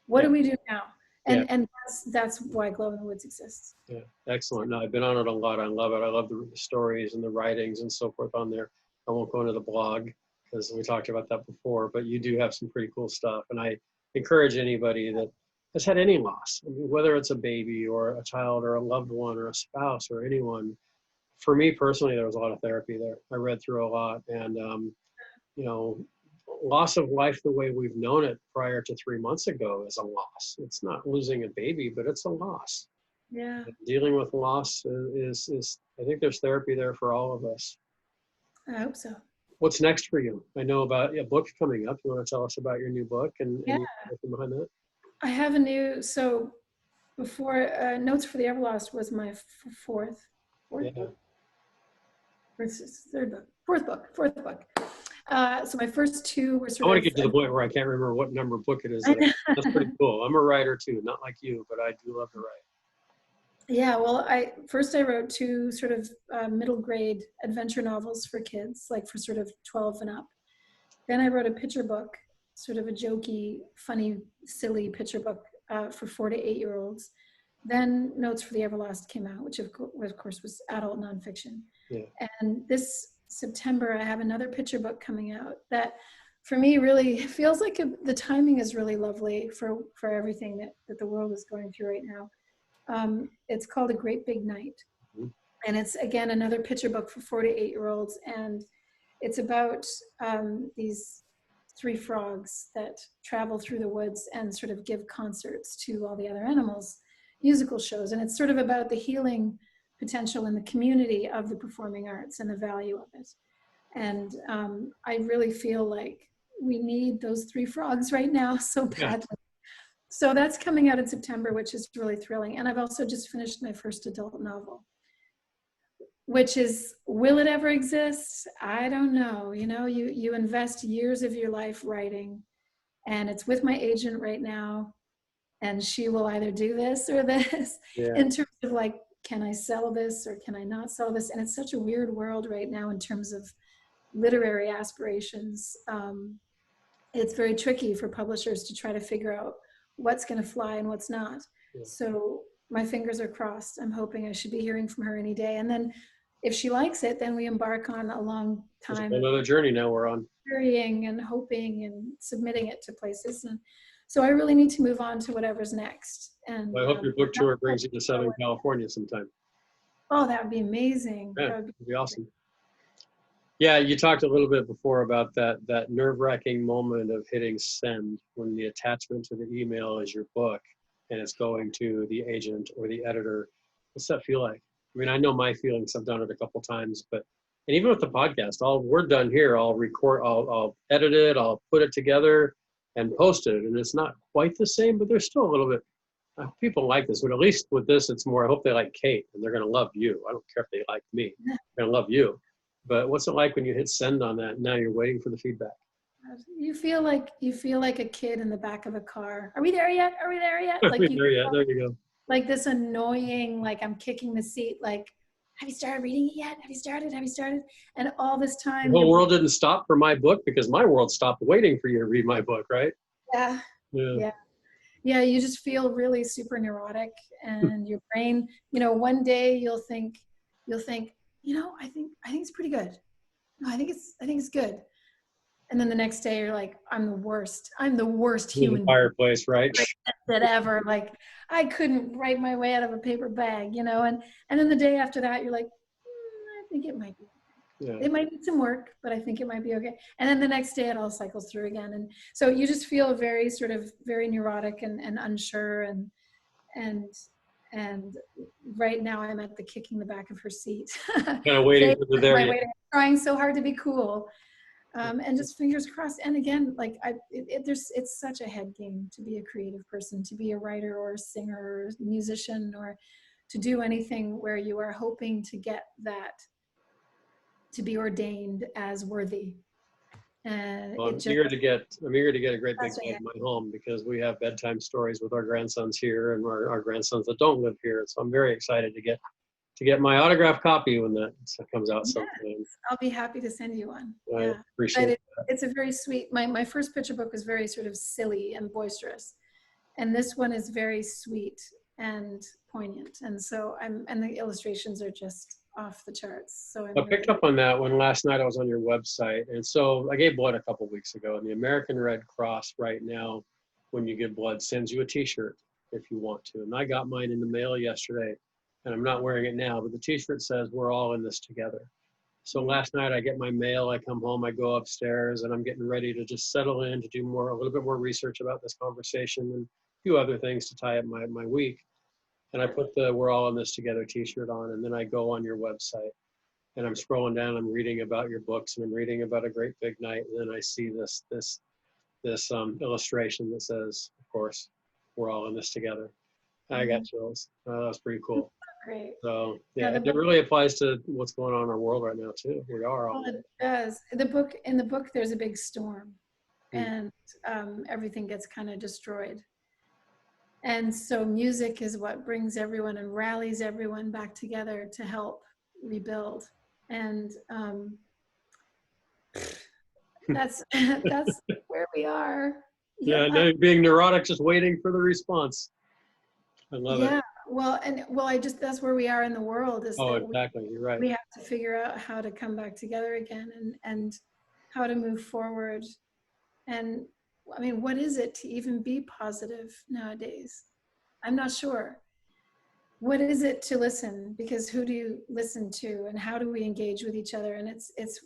S1: What do we do now? And that's why Glow in the Woods exists.
S2: Yeah, excellent. No, I've been on it a lot. I love it. I love the stories and the writings and so forth on there. I won't go into the blog because we talked about that before, but you do have some pretty cool stuff. And I encourage anybody that has had any loss, I mean, whether it's a baby or a child or a loved one or a spouse or anyone. For me personally, there was a lot of therapy there. I read through a lot, and loss of life the way we've known it prior to 3 months ago is a loss. It's not losing a baby, but it's a loss.
S1: Yeah.
S2: And dealing with loss is I think there's therapy there for all of us.
S1: I hope so.
S2: What's next for you? I know about a book coming up. You want to tell us about your new book and anything behind that?
S1: I have a new, so before Notes for the Everlost was my fourth book. Fourth book. So my first two were
S2: I want to get to the point where I can't remember what number book it is. That's pretty cool. I'm a writer too, not like you, but I do love to write.
S1: Yeah, well, I wrote two sort of middle grade adventure novels for kids, like for sort of 12 and up. Then I wrote a picture book, sort of a jokey, funny, silly picture book for 4 to 8-year-olds. Then Notes for the Everlost came out, which of course was adult nonfiction. Yeah. And this September, I have another picture book coming out that for me really feels like the timing is really lovely for everything that the world is going through right now. It's called A Great Big Night. Mm-hmm. And it's, again, another picture book for 4 to 8-year-olds. And it's about these 3 frogs that travel through the woods and sort of give concerts to all the other animals, musical shows. And it's sort of about the healing potential in the community of the performing arts and the value of it. And I really feel like we need those 3 frogs right now so badly. Yeah. So that's coming out in September, which is really thrilling. And I've also just finished my first adult novel, which is, will it ever exist? I don't know. You invest years of your life writing, and it's with my agent right now, and she will either do this or this in terms of like, can I sell this or can I not sell this? And it's such a weird world right now in terms of literary aspirations. It's very tricky for publishers to try to figure out what's going to fly and what's not. Yeah. So my fingers are crossed. I'm hoping I should be hearing from her any day. And then if she likes it, then we embark on a long time.
S2: There's another journey now we're on.
S1: Querying and hoping and submitting it to places. And so I really need to move on to whatever's next. And
S2: well, I hope your book tour brings you to Southern California sometime.
S1: Oh, that would be amazing.
S2: Yeah, that would be awesome. Yeah, you talked a little bit before about that nerve-wracking moment of hitting send when the attachment to the email is your book and it's going to the agent or the editor. What's that feel like? I mean, I know my feelings. I've done it a couple times, and even with the podcast, we're done here. I'll record, I'll edit it, I'll put it together and post it. And it's not quite the same, but there's still a little bit. People like this, but at least with this, it's more, I hope they like Kate and they're going to love you. I don't care if they like me, they're going to love you. But what's it like when you hit send on that? And now you're waiting for the feedback.
S1: You feel like a kid in the back of a car. Are we there yet? Are we there yet?
S2: Like there you go.
S1: Like this annoying, like I'm kicking the seat. Like, have you started reading it yet? Have you started? Have you started? And all this time,
S2: the whole world didn't stop for my book because my world stopped waiting for you to read my book, right?
S1: Yeah. Yeah. You just feel really super neurotic, and your brain. One day you'll think. I think it's pretty good. No, I think it's good. And then the next day you're like, I'm the worst human
S2: fireplace, right?
S1: That ever. Like, I couldn't write my way out of a paper bag, and then the day after that you're like, I think it might be okay. Yeah. It might need some work, but I think it might be okay. And then the next day it all cycles through again. And so you just feel very neurotic and unsure and And right now I'm at the kicking the back of her seat.
S2: Kind of waiting for the there yet.
S1: Trying so hard to be cool. And just fingers crossed. And again, like it's such a head game to be a creative person, to be a writer or a singer or a musician, or to do anything where you are hoping to get that, to be ordained as worthy. And
S2: Well, I'm eager to get a great big bed in my home, because we have bedtime stories with our grandsons here and our grandsons that don't live here. So I'm very excited to get my autographed copy when that comes out sometime.
S1: I'll be happy to send you one.
S2: I appreciate it.
S1: It's a very sweet, my first picture book was very sort of silly and boisterous. And this one is very sweet and poignant. And so and the illustrations are just off the charts. So
S2: I picked up on that when last night I was on your website. And so I gave blood a couple weeks ago, and the American Red Cross right now, when you give blood, sends you a t-shirt if you want to. And I got mine in the mail yesterday, and I'm not wearing it now, but the t-shirt says we're all in this together. So last night I get my mail, I come home, I go upstairs, and I'm getting ready to just settle in to do a little bit more research about this conversation and a few other things to tie up my week. And I put the "We're All in This Together" t-shirt on, and then I go on your website and I'm scrolling down, I'm reading about your books, and I'm reading about A Great Big Night. And then I see this illustration that says, of course, "We're all in this together." I got chills. That was pretty cool.
S1: Great.
S2: So yeah, it really applies to what's going on in our world right now too. We are all.
S1: Well, it does. In the book, there's a big storm, and everything gets kind of destroyed. And so music is what brings everyone and rallies everyone back together to help rebuild. And that's where we are.
S2: Yeah, no, being neurotic, just waiting for the response. I love it.
S1: Yeah, well, that's where we are in the world.
S2: Exactly. You're right.
S1: We have to figure out how to come back together again, and how to move forward. And I mean, what is it to even be positive nowadays? I'm not sure. What is it to listen? Because who do you listen to, and how do we engage with each other? And it's the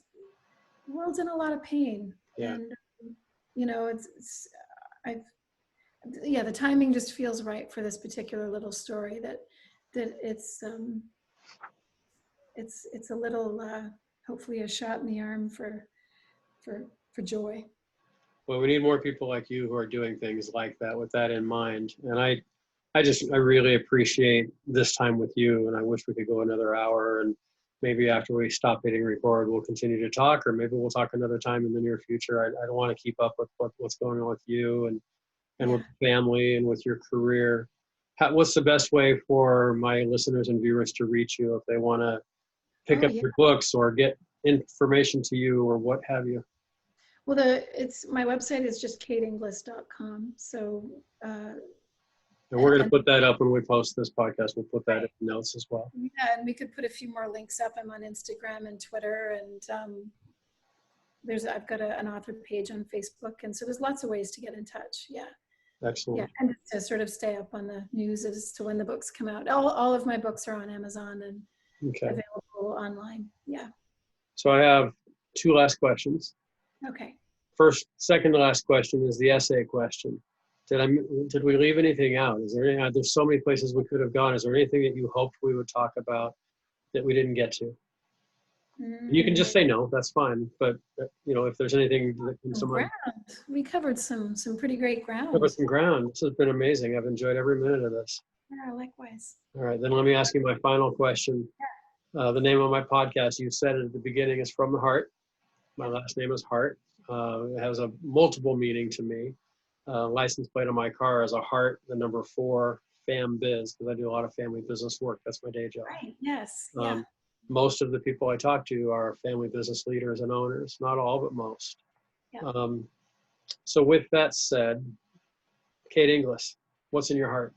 S1: world's in a lot of pain.
S2: Yeah.
S1: And the timing just feels right for this particular little story. That it's a little hopefully a shot in the arm for joy.
S2: Well, we need more people like you who are doing things like that with that in mind. And I really appreciate this time with you, and I wish we could go another hour, and maybe after we stop hitting record, we'll continue to talk, or maybe we'll talk another time in the near future. I don't want to keep up with what's going on with you and with family and with your career. What's the best way for my listeners and viewers to reach you if they want to pick up your books or get information to you or what have you?
S1: Well, my website is just kateinglis.com. So,
S2: and we're going to put that up when we post this podcast. We'll put that in the notes as well.
S1: Yeah, and we could put a few more links up. I'm on Instagram and Twitter, and I've got an author page on Facebook, and so there's lots of ways to get in touch. Yeah.
S2: Excellent.
S1: Yeah, and to sort of stay up on the news as to when the books come out. All of my books are on Amazon and available online. Yeah. So
S2: I have two last questions.
S1: Okay.
S2: Second to last question is the essay question. Did we leave anything out? Is there there's so many places we could have gone. Is there anything that you hoped we would talk about that we didn't get to? You can just say no, that's fine. But if there's anything that
S1: we covered some pretty great ground.
S2: Covered some ground. This has been amazing. I've enjoyed every minute of this.
S1: Yeah, likewise.
S2: All right, then let me ask you my final question. The name of my podcast, you said it at the beginning, is From the Heart. My last name is Hart. It has a multiple meaning to me. License plate on my car is a heart, the number 4, fam biz, because I do a lot of family business work. That's my day job.
S1: Right. Yes.
S2: Most of the people I talk to are family business leaders and owners. Not all, but most. Yeah. So with that said, Kate Inglis, what's in your heart?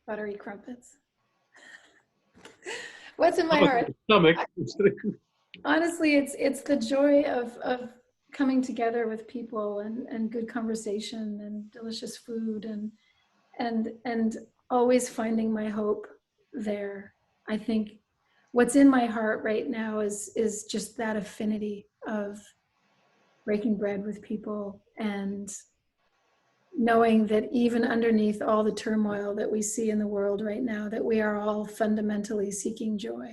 S1: Buttery crumpets. What's in my heart?
S2: Stomach.
S1: Honestly, it's the joy of coming together with people and good conversation and delicious food and always finding my hope there. I think what's in my heart right now is just that affinity of breaking bread with people and knowing that even underneath all the turmoil that we see in the world right now, that we are all fundamentally seeking joy.